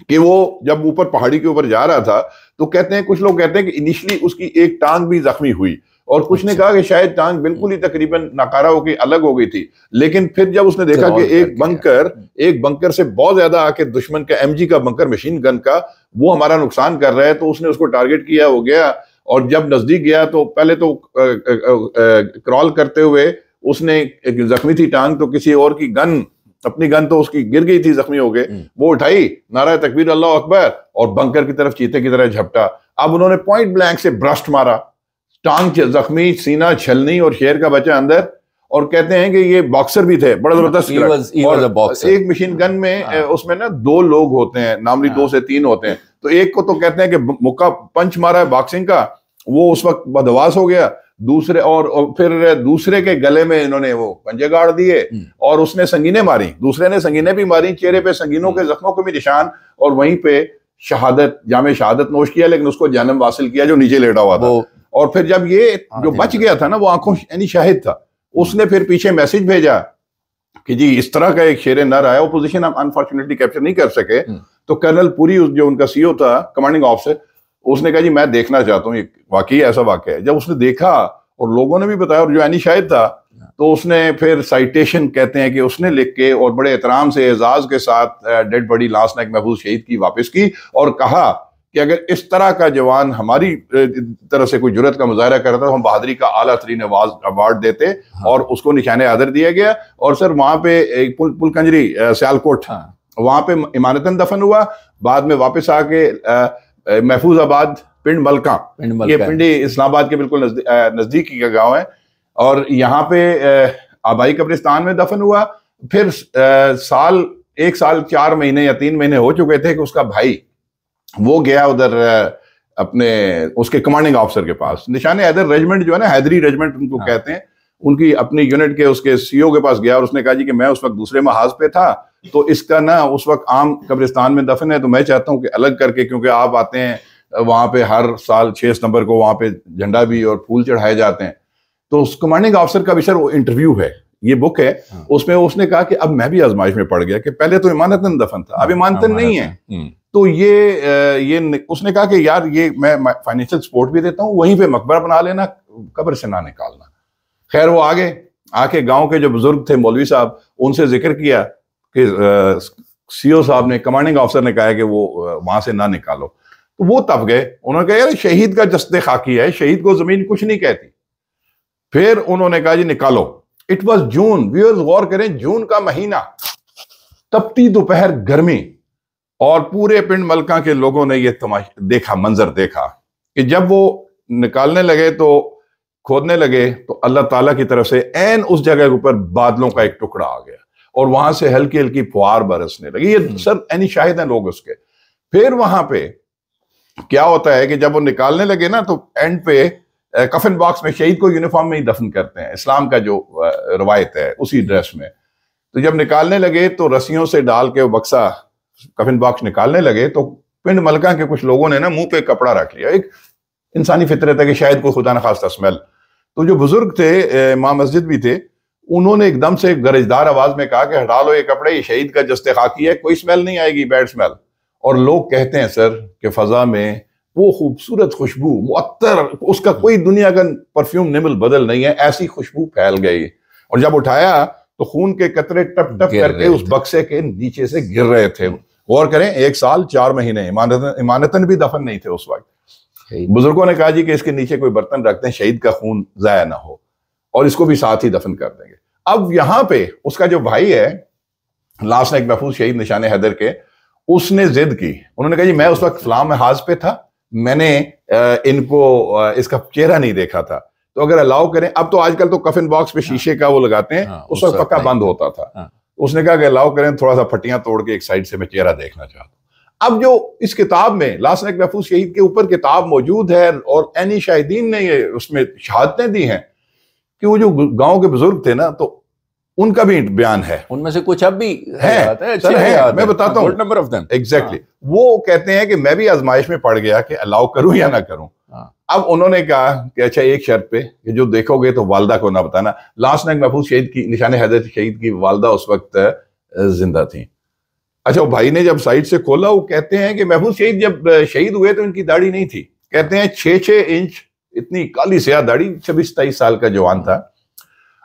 کہ وہ جب اوپر پہاڑی کے اوپر جا رہا تھا تو کہتے ہیں, کچھ لوگ کہتے ہیں کہ انیشلی اس کی ایک ٹانگ بھی زخمی ہوئی, اور کچھ نے کہا کہ شاید ٹانگ بالکل ہی تقریباً ناکارہ ہو کے الگ ہو گئی تھی. لیکن پھر جب اس نے دیکھا کہ ایک بنکر سے بہت زیادہ آ کے دشمن کا MG کا بنکر مشین گن کا وہ ہمارا نقصان کر رہا ہے, تو اس نے اس کو ٹارگٹ کیا, ہو گیا. اور جب نزدیک گیا تو پہلے تو کرال کرتے ہوئے اس نے زخمی تھی ٹانگ, تو کسی اور کی اپنی گن تو اس کی گر گئی تھی, زخمی ہو گئے, وہ اٹھائی, نعرہ تکبیر اللہ اکبر, اور بنکر کی طرف چیتے کی طرح جھپٹا. اب انہوں نے پوائنٹ بلینک سے برسٹ مارا, ٹانگ زخمی, سینہ چھلنی اور شیر کا بچہ اندر. اور کہتے ہیں کہ یہ باکسر بھی تھے, بڑا زبردست. اور ایک مشین گن میں اس میں نا 2 لوگ ہوتے ہیں, نارملی 2 سے 3 ہوتے ہیں. تو ایک کو تو کہتے ہیں کہ مکہ پنچ مارا ہے باکسنگ کا, وہ اس وقت بدحواس ہو گیا. دوسرے اور پھر دوسرے کے گلے میں انہوں نے وہ پنجے گاڑ دیے, اور اس نے سنگینیں ماری, دوسرے نے سنگینیں بھی ماری, چہرے پہ سنگینوں کے زخموں کے بھی نشان, اور وہیں پہ جامع شہادت نوش کیا, لیکن اس کو جانم حاصل کیا جو نیچے لیٹا ہوا تھا. اور پھر جب یہ جو بچ گیا تھا نا, وہ آنکھوں یعنی شاہد تھا, اس نے پھر پیچھے میسج بھیجا کہ جی اس طرح کا ایک شیر نر آیا. وہ پوزیشن ہم انفارچونیٹلی کیپچر نہیں کر سکے, تو کرنل پوری جو ان کا CO تھا, کمانڈنگ آفیسر, اس نے کہا جی میں دیکھنا چاہتا ہوں یہ واقعی ایسا واقعہ ہے. جب اس نے دیکھا اور لوگوں نے بھی بتایا, اور جو عینی شاہد تھا, تو اس نے پھر سائٹیشن کہتے ہیں کہ اس نے لکھ کے اور بڑے احترام سے اعزاز کے ساتھ ڈیڈ باڈی لاسٹ نائک محفوظ شہید کی واپس کی, اور کہا کہ اگر اس طرح کا جوان ہماری طرف سے کوئی جرت کا مظاہرہ کرتا تو ہم بہادری کا اعلیٰ ترین ایوارڈ دیتے, اور اس کو نشان عادر دیا گیا. اور سر وہاں پہ پل کنجری سیالکوٹ, وہاں پہ ایمانتاً دفن ہوا. بعد میں واپس آ کے محفوظ آباد پنڈ ملکہ, یہ پنڈی اسلام آباد کے بالکل نزدیک کا گاؤں ہے, اور یہاں پہ آبائی قبرستان میں دفن ہوا. پھر 1 سال 4 مہینے یا 3 مہینے ہو چکے تھے کہ اس کا بھائی وہ گیا ادھر اپنے اس کے کمانڈنگ آفیسر کے پاس, نشان حیدر ریجمنٹ جو ہے نا, حیدری ریجمنٹ ان کو کہتے ہیں, ان کی اپنی یونٹ کے اس کے CO کے پاس گیا, اور اس نے کہا جی کہ میں اس وقت دوسرے محاذ پہ تھا, تو اس کا نا اس وقت عام قبرستان میں دفن ہے, تو میں چاہتا ہوں کہ الگ کر کے, کیونکہ آپ آتے ہیں وہاں پہ ہر سال 6 ستمبر کو وہاں پہ جھنڈا بھی اور پھول چڑھائے جاتے ہیں. تو اس کمانڈنگ آفیسر کا بھی سر وہ انٹرویو ہے, یہ بک ہے, اس میں اس نے کہا کہ اب میں بھی آزمائش میں پڑ گیا کہ پہلے تو ایمانتاً دفن تھا, اب ایمانتاً نہیں ہے. تو یہ اس نے کہا کہ یار یہ میں فائنینشیل سپورٹ بھی دیتا ہوں, وہیں پہ مقبرہ بنا لینا, قبر سے نہ نکالنا. خیر وہ آگے آ کے گاؤں کے جو بزرگ تھے مولوی صاحب, ان سے ذکر کیا کہ CO صاحب نے, کمانڈنگ آفیسر نے کہا کہ وہ وہاں سے نہ نکالو. تو وہ تب گئے, انہوں نے کہا یار شہید کا جسد خاکی ہے, شہید کو زمین کچھ نہیں کہتی. پھر انہوں نے کہا جی نکالو. اٹ واز جون, ویورز غور کریں, جون کا مہینہ, تپتی دوپہر گرمی, اور پورے پنڈ ملکہ کے لوگوں نے یہ منظر دیکھا کہ جب وہ نکالنے لگے تو کھودنے لگے تو اللہ تعالیٰ کی طرف سے عین اس جگہ کے اوپر بادلوں کا ایک ٹکڑا آ گیا, اور وہاں سے ہلکی ہلکی فوار برسنے لگی. یہ سر عینی شاہد ہیں لوگ اس کے. پھر وہاں پہ کیا ہوتا ہے کہ جب وہ نکالنے لگے نا, تو اینڈ پہ کفن باکس میں شہید کو یونیفارم میں ہی دفن کرتے ہیں, اسلام کا جو روایت ہے اسی ڈریس میں. تو جب نکالنے لگے تو رسیوں سے ڈال کے وہ بکسا کفن باکس نکالنے لگے, تو پنڈ ملکہ کے کچھ لوگوں نے نا منہ پہ کپڑا رکھ لیا. ایک انسانی فطرت ہے کہ شاید کوئی خدا نخواستہ اسمیل. تو جو بزرگ تھے, امام مسجد بھی تھے, انہوں نے ایک دم سے گرجدار آواز میں کہا کہ ہٹا لو یہ کپڑے, یہ شہید کا جسد خاکی ہے, کوئی اسمیل نہیں آئے گی, بیڈ اسمیل. اور لوگ کہتے ہیں سر کہ فضا میں وہ خوبصورت خوشبو معطر, اس کا کوئی دنیا کا پرفیوم نمل بدل نہیں ہے, ایسی خوشبو پھیل گئی. اور جب اٹھایا تو خون کے قطرے ٹپ ٹپ کر کے اس بکسے کے نیچے سے گر رہے تھے. غور کریں, 1 سال 4 مہینے ایمانتاً بھی دفن نہیں تھے اس وقت. بزرگوں نے کہا جی کہ اس کے نیچے کوئی برتن رکھتے ہیں, شہید کا خون ضائع نہ ہو, اور اس کو بھی ساتھ ہی دفن کر دیں گے. اب یہاں پہ اس کا جو بھائی ہے لاسٹ نائک محفوظ شہید نشان حیدر کے, اس نے ضد کی. انہوں نے کہا جی میں اس وقت فلاں محاذ پہ تھا, میں نے ان کو اس کا چہرہ نہیں دیکھا تھا, تو اگر الاؤ کریں. اب تو آج کل تو کفن باکس پہ شیشے کا وہ لگاتے ہیں, اس وقت پکا بند ہوتا تھا. اس نے کہا کہ الاؤ کریں, تھوڑا سا پھٹیاں توڑ کے ایک سائڈ سے میں چہرہ دیکھنا چاہتا ہوں. اب جو اس کتاب میں لاسٹ نائک محفوظ شہید کے اوپر کتاب موجود ہے اور عینی شاہدین نے یہ اس میں شہادتیں دی ہیں کہ وہ جو گاؤں کے بزرگ تھے نا تو ان کا بھی بیان ہے, ان میں سے کچھ اب بھی ہے, میں بتاتا ہوں ایگزیکٹلی. وہ کہتے ہیں کہ میں بھی آزمائش میں پڑ گیا کہ الاؤ کروں یا نہ کروں. اب انہوں نے کہا کہ اچھا ایک شرط پہ کہ جو دیکھو گے تو والدہ کو نہ بتانا. لاسٹ نائک محفوظ شہید کی, نشان حیدر شہید کی والدہ اس وقت زندہ تھیں. اچھا وہ بھائی نے جب سائٹ سے کھولا, وہ کہتے ہیں کہ محفوظ شہید جب شہید ہوئے تو ان کی داڑھی نہیں تھی. کہتے ہیں 6 انچ اتنی کالی سیاہ داڑھی, 26-27 سال کا جوان تھا,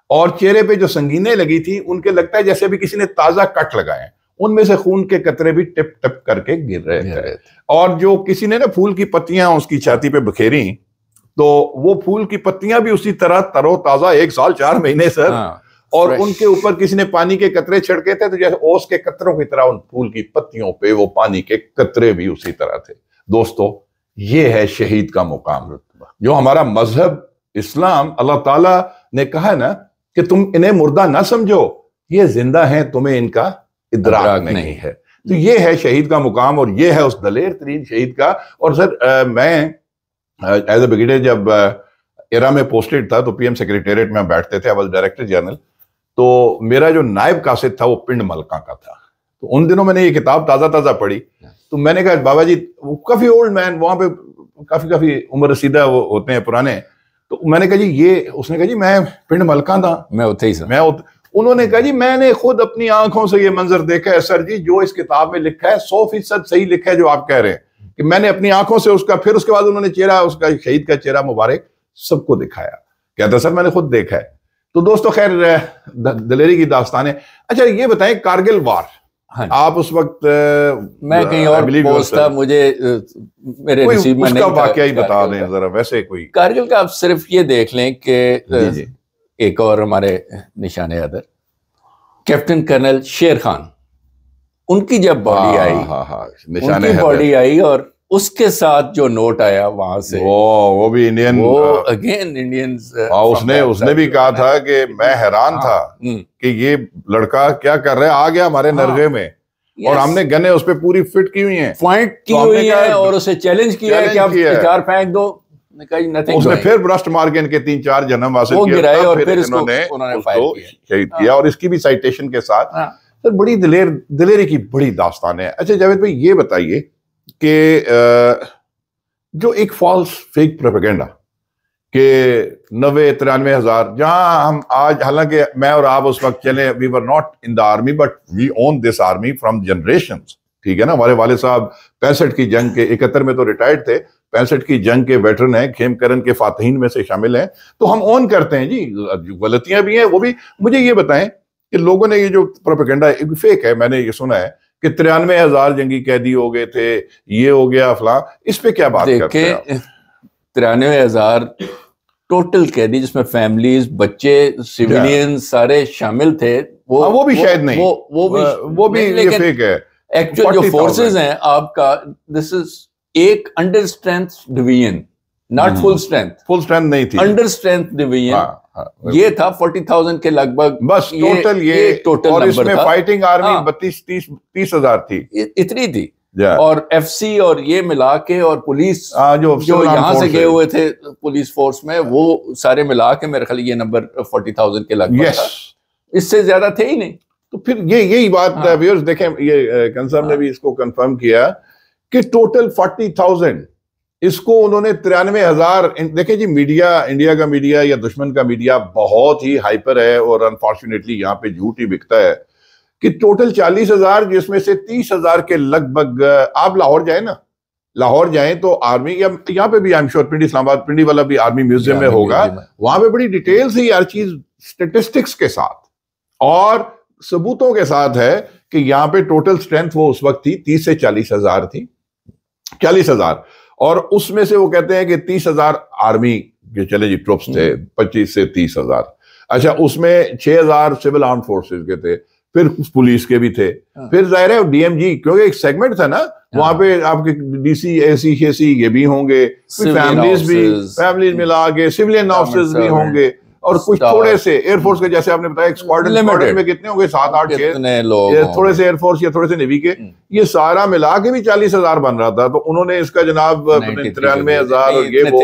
اور چہرے پہ جو سنگینیں لگی تھی ان کے لگتا ہے جیسے بھی کسی نے تازہ کٹ لگائے ہیں, ان میں سے خون کے قطرے بھی ٹپ ٹپ کر کے گر رہے تھے. اور جو کسی نے نا پھول کی پتیاں اس کی چھاتی پہ بکھیری تو وہ پھول کی پتیاں بھی اسی طرح ترو تازہ 1 سال 4 مہینے سر, اور ان کے اوپر کسی نے پانی کے قطرے چھڑکے تھے تو جیسے اوس کے قطروں کی طرح ان پھول کی پتیوں پہ وہ پانی کے قطرے بھی اسی طرح تھے. دوستو یہ ہے شہید کا مقام, جو ہمارا مذہب اسلام, اللہ تعالیٰ نے کہا نا کہ تم انہیں مردہ نہ سمجھو, یہ زندہ ہیں, تمہیں ان کا ادراک نہیں ہے. تو یہ ہے شہید کا مقام, اور یہ ہے اس دلیر ترین شہید کا. اور سر میں ایز اے بریگیڈیئر جب ایرا میں پوسٹڈ تھا تو پی ایم سیکریٹریٹ میں بیٹھتے تھے, آئی واز ڈائریکٹر جنرل. تو میرا جو نائب قاصد تھا وہ پنڈ ملکہ کا تھا. تو ان دنوں میں نے یہ کتاب تازہ پڑھی, تو میں نے کہا بابا جی, وہ کافی اولڈ مین, وہاں پہ کافی عمر رسیدہ وہ ہوتے ہیں پرانے. تو میں نے کہا جی یہ, اس نے کہا جی میں پنڈ ملکہ تھا, میں اتھے ہی سر. انہوں نے کہا جی میں نے خود اپنی آنکھوں سے یہ منظر دیکھا ہے سر جی, جو اس کتاب میں لکھا ہے 100% صحیح لکھا ہے جو آپ کہہ رہے ہیں, کہ میں نے اپنی آنکھوں سے اس کا, پھر اس کے بعد انہوں نے چہرہ, اس کا شہید کا چہرہ مبارک سب کو دکھایا. کہتا سر میں نے خود دیکھا ہے. تو دوستو خیر دلیری کی داستان ہے. اچھا یہ بتائیں کارگل وار, آپ اس وقت, میں کہیں اور پوسٹ تھا, مجھے میرے نصیب میں نہیں تھا. اس کا واقعہ ہی بتا دیں ذرا, ویسے کوئی کارگل کا آپ صرف یہ دیکھ لیں کہ ایک اور ہمارے نشان حیدر کیپٹن کرنل شیر خان, ان کی جب باڈی آئی, ان کی باڈی آئی, اور اس کے ساتھ جو نوٹ آیا وہاں سے, وہ بھی انڈین, وہ اگین انڈینز, اس نے بھی کہا تھا کہ میں حیران تھا کہ یہ لڑکا کیا کر رہا ہے, آ گیا ہمارے نرغے میں, اور ہم نے گنے اس پہ پوری فٹ کی ہوئی ہیں, پوائنٹ کی ہوئی ہیں, اور اسے چیلنج کیا ہے کہ آپ 4 پھینک دو. اس نے پھر برسٹ مار کے ان کے 3-4 جنم حاصل کیا, اور پھر انہوں نے شہید کیا, اور اس کی بھی سائٹیشن کے ساتھ. بڑی دلیری کی بڑی داستان ہے. اچھا جاوید بھائی یہ بتائیے کہ جو ایک فالس فیک پروپیگنڈا کہ 90-93 ہزار, جہاں ہم آج, حالانکہ میں اور آپ اس وقت چلے, we were not in the army but we own this army from generations, ٹھیک ہے نا. ہمارے والد صاحب 65 کی جنگ کے, 71 میں تو ریٹائرڈ تھے, 65 کی جنگ کے ویٹرن ہیں, کھیم کرن کے فاتحین میں سے شامل ہیں. تو ہم اون کرتے ہیں جی, غلطیاں بھی ہیں وہ بھی. مجھے یہ بتائیں کہ لوگوں نے یہ جو پروپیگنڈا فیک ہے, میں نے یہ سنا ہے کہ 93,000 جنگی قیدی ہو گئے تھے, یہ ہو گیا فلاں, اس پہ کیا بات کرتے ہیں؟ 93,000 ٹوٹل قیدی, جس میں فیملیز, بچے, سیویلینز سارے شامل تھے. وہ بھی شاید نہیں, وہ بھی یہ فیک ہے. ایکچوئل جو فورسز ہیں آپ کا, دس از ایک under strength division, not full strength نہیں تھی, انڈر اسٹرینتھ ڈویژن. یہ تھا 40,000 کے لگ بھگ, بس ٹوٹل یہ ٹوٹل, اور اس میں فائٹنگ آرمی 32-30 ہزار تھی, اتنی تھی. اور ایف سی اور یہ ملا کے, اور پولیس جو یہاں سے گئے ہوئے تھے پولیس فورس میں, وہ سارے ملا کے میرے خیال یہ نمبر 40,000 کے لگ بھگ تھا, اس سے زیادہ تھے ہی نہیں. تو پھر یہی بات ویورز دیکھیں, یہ کنسرن نے بھی اس کو کنفرم کیا کہ ٹوٹل 40,000, اس کو انہوں نے 93,000. دیکھیں جی, میڈیا, انڈیا کا میڈیا یا دشمن کا میڈیا بہت ہی ہائپر ہے, اور انفارچونیٹلی یہاں پہ جھوٹ ہی بکتا ہے کہ ٹوٹل 40,000, جس میں سے 30,000 کے لگ بھگ, آپ لاہور جائیں نا, لاہور جائیں تو آرمی, یا یہاں پہ بھی شور پنڈی, اسلام آباد پنڈی والا بھی آرمی میوزیم میں ہوگا, وہاں پہ بڑی ڈیٹیل سے ہر چیز اسٹیٹسٹکس کے ساتھ اور ثبوتوں کے ساتھ ہے کہ یہاں پہ ٹوٹل اسٹرینتھ وہ اس وقت تھی 30 سے 40,000 تھی, 40,000. اور اس میں سے وہ کہتے ہیں کہ 30,000 آرمی کے چلے جی ٹروپس تھے, 25 سے 30,000. اچھا اس میں 6,000 سول آرم فورسز کے تھے, پھر پولیس کے بھی تھے, پھر ظاہر ہے ڈی ایم جی, کیونکہ ایک سیگمنٹ تھا نا وہاں پہ, آپ کے ڈی سی, اے سی, کے سی یہ بھی ہوں گے, فیملیز ملا کے سیولین آفیسرز بھی ہوں گے. اور کچھ تھوڑے سے ایئر فورس کے، جیسے آپ نے بتایا اسکواڈرن میں کتنے ہوں گے، 7-8 لوگ، تھوڑے سے ایئر فورس یا تھوڑے سے نیوی کے، یہ سارا ملا کے بھی 40,000 بن رہا تھا. تو انہوں نے اس کا جناب 93,000 اور یہ وہ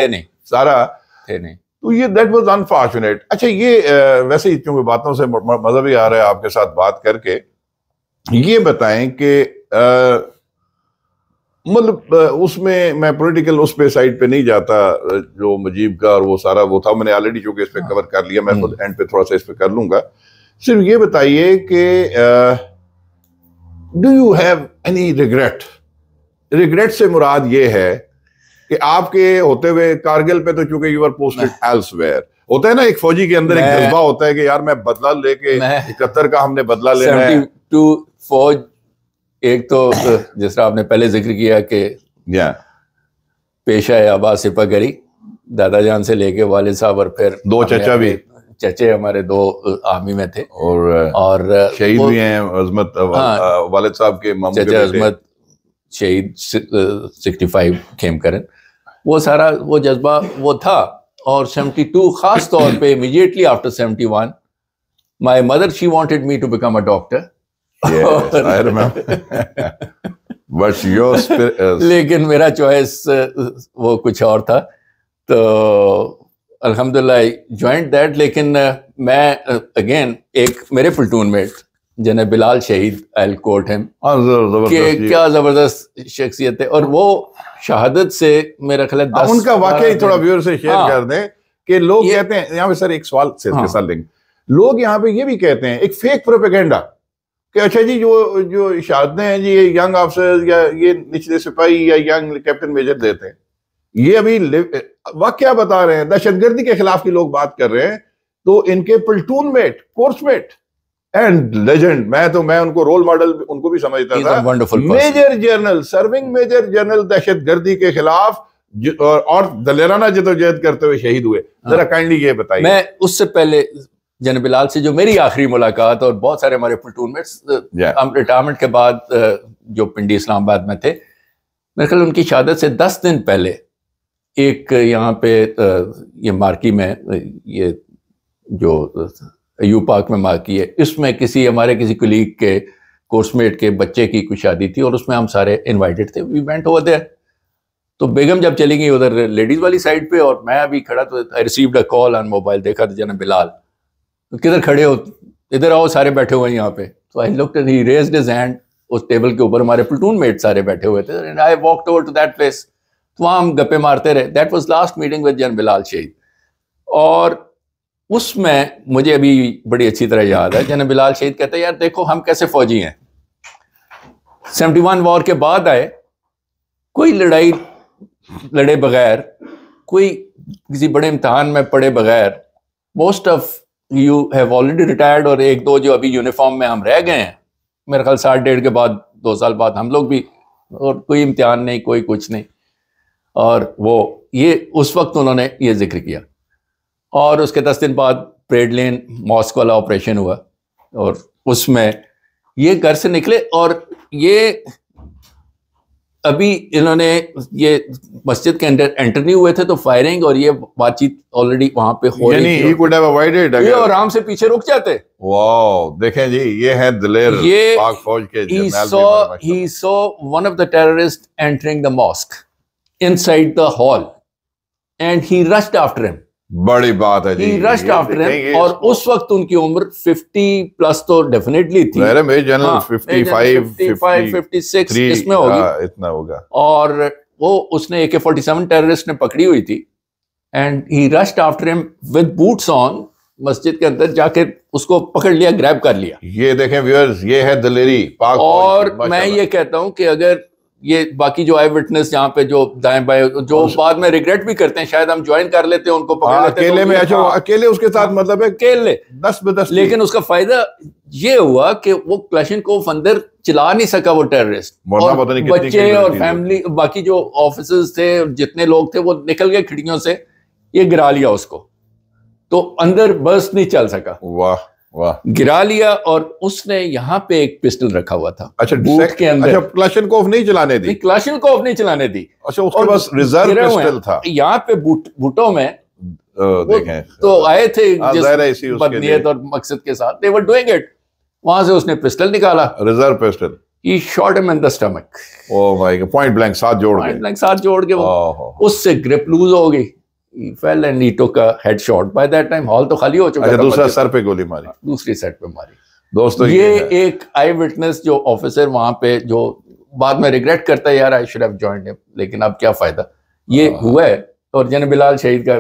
سارا، تو یہ دیٹ واز انفارچونیٹ. اچھا یہ ویسے ہی کیونکہ باتوں سے مزہ بھی آ رہا ہے آپ کے ساتھ بات کر کے، یہ بتائیں کہ مطلب اس میں پولیٹیکل اس پہ سائڈ پہ نہیں جاتا جو مجیب کا اور وہ سارا وہ تھا، میں نے آلریڈی چونکہ اس پہ کور کر لیا، میں خود اینڈ پہ تھوڑا سا اس پہ کر لوں گا. صرف یہ بتائیے کہ do you have any regret سے مراد یہ ہے کہ آپ کے ہوتے ہوئے کارگل پہ تو چونکہ you are posted elsewhere, ہوتا ہے نا ایک فوجی کے اندر ایک جذبہ ہوتا ہے کہ یار میں بدلہ لے کے 71 کا ہم نے بدلہ لینا ہے. 72 فوج، ایک تو جس طرح آپ نے پہلے ذکر کیا کہ پیشہ عباس سپہ گری، دادا جان سے لے کے والد صاحب، اور پھر 2 چچا بھی، چچے ہمارے 2 آرمی میں تھے اور شہید بھی ہیں. عظمت والد صاحب کے چچا عظمت شہید 65 کھیم کرن، وہ سارا وہ جذبہ وہ تھا. اور 72 خاص طور پہ immediately after 71 my mother she wanted me to become a doctor. Yes, I remember. But yours لیکن میرا چوائس وہ کچھ اور تھا. تو الحمدللہ joined that. لیکن میں اگین ایک میرے پلٹون میٹ جناب بلال شہید I'll quote him کہ کیا زبردست شخصیت ہے، اور وہ شہادت سے میرا خیال ہے ان کا واقعی تھوڑا ویور سے شیئر کر دیں کہ لوگ کہتے ہیں یہاں پہ سر ایک سوال سے لیں، لوگ یہاں پہ یہ بھی کہتے ہیں ایک فیک پروپیگنڈا کہ اچھا جی جو شہادتیں ہیں جی یہ ینگ آفیسر یا یہ نچلے سپاہی یا ینگ کیپٹن میجر دیتے ہیں، یہ ابھی واقعہ بتا رہے ہیں، دہشت گردی کے خلاف کی لوگ بات کر رہے ہیں. تو ان کے platoon mate, course mate and legend, میں ان کو رول ماڈل ان کو بھی سمجھتا تھا، major general, serving major general دہشت گردی کے خلاف اور دلیرانہ جدوجہد کرتے ہوئے شہید ہوئے. ذرا کائنڈلی یہ بتائیے. میں اس سے پہلے جناب بلال سے جو میری آخری ملاقات، اور بہت سارے ہمارے پلٹون میٹس ہم ریٹائرمنٹ کے بعد جو پنڈی اسلام آباد میں تھے، میرے خیال ان کی شہادت سے 10 دن پہلے ایک یہاں پہ یہ مارکی میں، یہ جو ایوب پارک میں مارکی ہے، اس میں ہمارے کسی کولیگ کے کورس میٹ کے بچے کی کوئی شادی تھی، اور اس میں ہم سارے انوائٹڈ تھے. We went over there. تو بیگم جب چلی گئی ادھر لیڈیز والی سائڈ پہ، اور میں ابھی کھڑا تو I received a call on mobile, دیکھا تو جناب بلال کدھر کھڑے ہو، ادھر آؤ، سارے بیٹھے ہوئے ہیں یہاں پہ. تو I looked and he raised his hand. اس ٹیبل کے اوپر ہمارے پلٹون میٹ سارے بیٹھے ہوئے تھے. And I walked over to that place. تو وہاں ہم گپے مارتے رہے. That was last meeting with جناب بلال شہید. اور اس میں مجھے ابھی بڑی اچھی طرح یاد ہے، جناب بلال شہید کہتے ہیں یار دیکھو ہم کیسے فوجی ہیں، 71 وار کے بعد آئے، کوئی لڑائی لڑے بغیر، کوئی کسی بڑے امتحان میں پڑے بغیر، most of you have already retired, اور 1-2 جو ابھی یونیفارم میں ہم رہ گئے ہیں، میرے خیال 1.5 کے بعد 2 سال بعد ہم لوگ بھی، اور کوئی امتحان نہیں، کوئی کچھ نہیں. اور وہ یہ اس وقت انہوں نے یہ ذکر کیا. اور اس کے 10 دن بعد پریڈ لین ماسک والا آپریشن ہوا، اور اس میں یہ گھر سے نکلے، اور یہ ابھی انہوں نے یہ مسجد کے اندر انٹر نہیں ہوئے تھے تو فائرنگ اور یہ بات چیت آلریڈی وہاں پہ ہو رہی تھی، he could have avoided یہ آرام سے پیچھے رک جاتے. واو، دیکھیں جی یہ ہے دلیر پاک فوج کے general. He saw one of the terrorists entering the mosque inside the hall and he rushed after him. بڑی بات ہے جی. He rushed after him. اور اس وقت ان کی عمر 50 پلس تو ڈیفینیٹلی تھی، میرے جنرل 55 56 اس میں ہوگی، اتنا ہوگا. اور وہ اس نے AK-47 ٹیررسٹ نے پکڑی ہوئی تھی، and he rushed after him with boots on. مسجد کے اندر جا کے اس کو پکڑ لیا، گریب کر لیا. یہ دیکھیں ویورز، یہ ہے دلیری پاک. اور میں یہ کہتا ہوں کہ اگر یہ باقی جو آئی وٹنس یہاں پہ جو دائیں بائیں جو بعد میں ریگریٹ بھی کرتے ہیں، شاید ہم جوائن کر لیتے ہیں ان کو پکڑ لیتے ہیں اکیلے میں. اچھا اکیلے اس کے ساتھ مطلب ہے اکیلے 10 لیکن اس کا فائدہ یہ ہوا کہ وہ کلاشنکوف اندر چلا نہیں سکا وہ ٹیررسٹ، اور بچے اور فیملی باقی جو آفیسرز تھے جتنے لوگ تھے وہ نکل گئے کھڑکیوں سے، یہ گرا لیا اس کو، تو اندر بس نہیں چل سکا. واہ واہ، گرا لیا. اور اس نے یہاں پہ ایک پسٹل رکھا ہوا تھا. اچھا بوٹ کے اندر. اچھا کلاشنکوف نہیں چلانے دی. کلاشنکوف نہیں چلانے دی. اچھا اس کے پاس ریزرو پسٹل تھا. یہاں پہ بوٹوں میں دیکھیں تو آئے تھے ظاہر ہے اسی اس کے بدنیت اور مقصد کے ساتھ, they were doing it. وہاں سے اس نے پسٹل نکالا, reserve pistol, he shot him in the stomach. او بھائی پوائنٹ بلینک ساتھ جوڑ کے, Point blank ساتھ جوڑ کے اس سے گرپ لوز ہو گئی. He fell and he took a head shot. By that time hall تو خالی ہو چکا تھا. دوسرا سر پہ گولی ماری, دوسری سیٹ پہ ماری. دوستو یہ ایک آئی وٹنس جو آفیسر وہاں پہ جو بعد میں ریگریٹ کرتا ہے, یار آئی شوڈ ہیو جوائنڈ ہم, لیکن اب کیا فائدہ, یہ ہوا ہے. اور جناب بلال شہید کا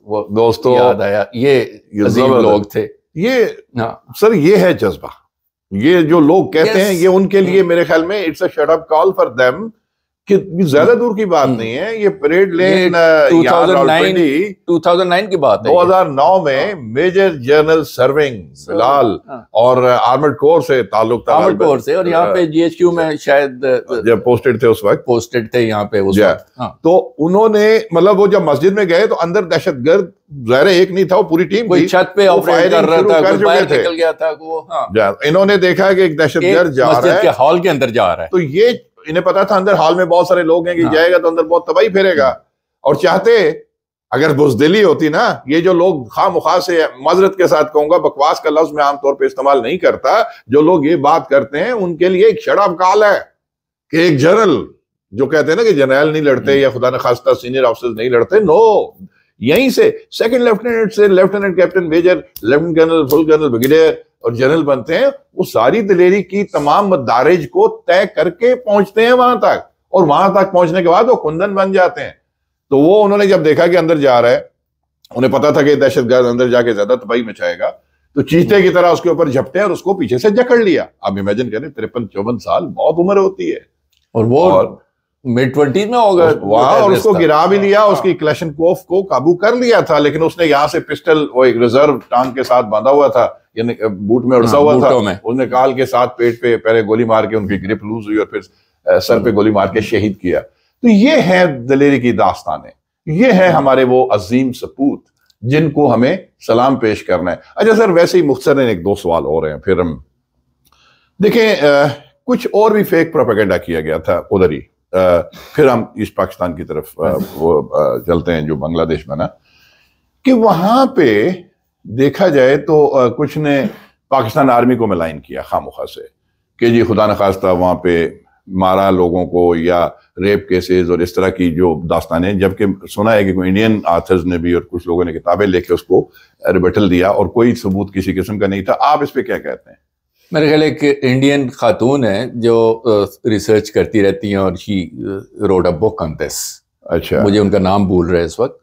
وہ دوستو یاد آیا, یہ عظیم لوگ تھے. یہ سر یہ ہے جذبہ, یہ جو لوگ کہتے ہیں یہ ان کے لیے میرے خیال میں it's a shut up call for them, کہ زیادہ دور کی بات نہیں ہے. یہ پریڈ لین 2009 کی بات ہے, 2009 میں میجر جنرل سرونگ بلال اور آرمڈ کور سے تعلق تھا, آرمڈ کور سے, اور یہاں پہ جی ایچ کیو میں شاید جب پوسٹڈ تھے اس وقت, پوسٹڈ تھے یہاں پہ اس وقت. تو انہوں نے مطلب وہ جب مسجد میں گئے تو اندر دہشت گرد ظاہر ایک نہیں تھا, وہ پوری ٹیم کوئی چھت پہ آپریٹ کر رہا تھا, کوئی باہر نکل گیا تھا, وہ انہوں نے دیکھا کہ ایک دہشت گرد جا رہا ہے مسجد کے ہال کے اندر جا رہا ہے. تو یہ انہیں پتا تھا اندر ہال میں بہت سارے لوگ ہیں کہ جائے گا تو اندر بہت تباہی پھیرے گا, اور چاہتے اگر بزدلی ہوتی نا, یہ جو لوگ خواہ مخواہ سے, معذرت کے ساتھ کہوں گا, بکواس کا لفظ میں عام طور پہ استعمال نہیں کرتا, جو لوگ یہ بات کرتے ہیں ان کے لیے ایک شڑاب کال ہے کہ ایک جنرل جو کہتے ہیں نا کہ جنرل نہیں لڑتے یا خدا نخواستہ سینئر آفیسر نہیں لڑتے, نو, یہیں سے سیکنڈ لیفٹیننٹ سے lieutenant captain major lieutenant colonel full colonel brigadier اور جنرل بنتے ہیں. وہ ساری دلیری کی تمام مدارج کو طے کر کے پہنچتے ہیں وہاں تک, اور وہاں تک پہنچنے کے بعد وہ کندن بن جاتے ہیں. تو وہ انہوں نے جب دیکھا کہ اندر جا رہا ہے, انہیں پتا تھا کہ دہشت گرد اندر جا کے زیادہ تباہی مچائے گا, تو چیتے کی طرح اس کے اوپر جھپٹے اور اس کو پیچھے سے جکڑ لیا. آپ امیجن کریں 53-54 سال بہت عمر ہوتی ہے, اور وہ مڈ 20 میں ہوگا وہاں, اور اس کو گرا بھی لیا, اس کی کلیشنکوف کو قابو کر لیا تھا, لیکن اس نے یہاں سے پسٹل, وہ ایک ریزرو ٹانگ کے ساتھ باندھا ہوا تھا, یعنی بوٹ میں اڑسا ہوا تھا, اس نے کال کے ساتھ پیٹ پہ پہلے گولی مار کے ان کی گرپ لوز ہوئی اور پھر سر پہ گولی مار کے شہید کیا. تو یہ ہے دلیری کی داستانیں, یہ ہے ہمارے وہ عظیم سپوت جن کو ہمیں سلام پیش کرنا ہے. اچھا سر, ویسے ہی مختصراً ایک دو سوال اور ہیں, پھر ہم دیکھیں کچھ اور بھی فیک پروپیگنڈا کیا گیا تھا ادھر ہی, پھر ہم ایسٹ پاکستان کی طرف وہ چلتے ہیں جو بنگلہ دیش بنا, کہ وہاں پہ دیکھا جائے تو کچھ نے پاکستان آرمی کو ملائن کیا خامخواہ سے کہ جی خدا نخواستہ وہاں پہ مارا لوگوں کو, یا ریپ کیسز اور اس طرح کی جو داستانیں, جبکہ سنا ہے کہ کوئی انڈین آتھرز نے بھی اور کچھ لوگوں نے کتابیں لے کے اس کو ریبٹل دیا اور کوئی ثبوت کسی قسم کا نہیں تھا. آپ اس پہ کیا کہتے ہیں؟ میرے خیال ایک انڈین خاتون ہے جو ریسرچ کرتی رہتی ہیں, اور شی روڈ اے بک آن دس. اچھا, مجھے ان کا نام بھول رہا ہے اس وقت.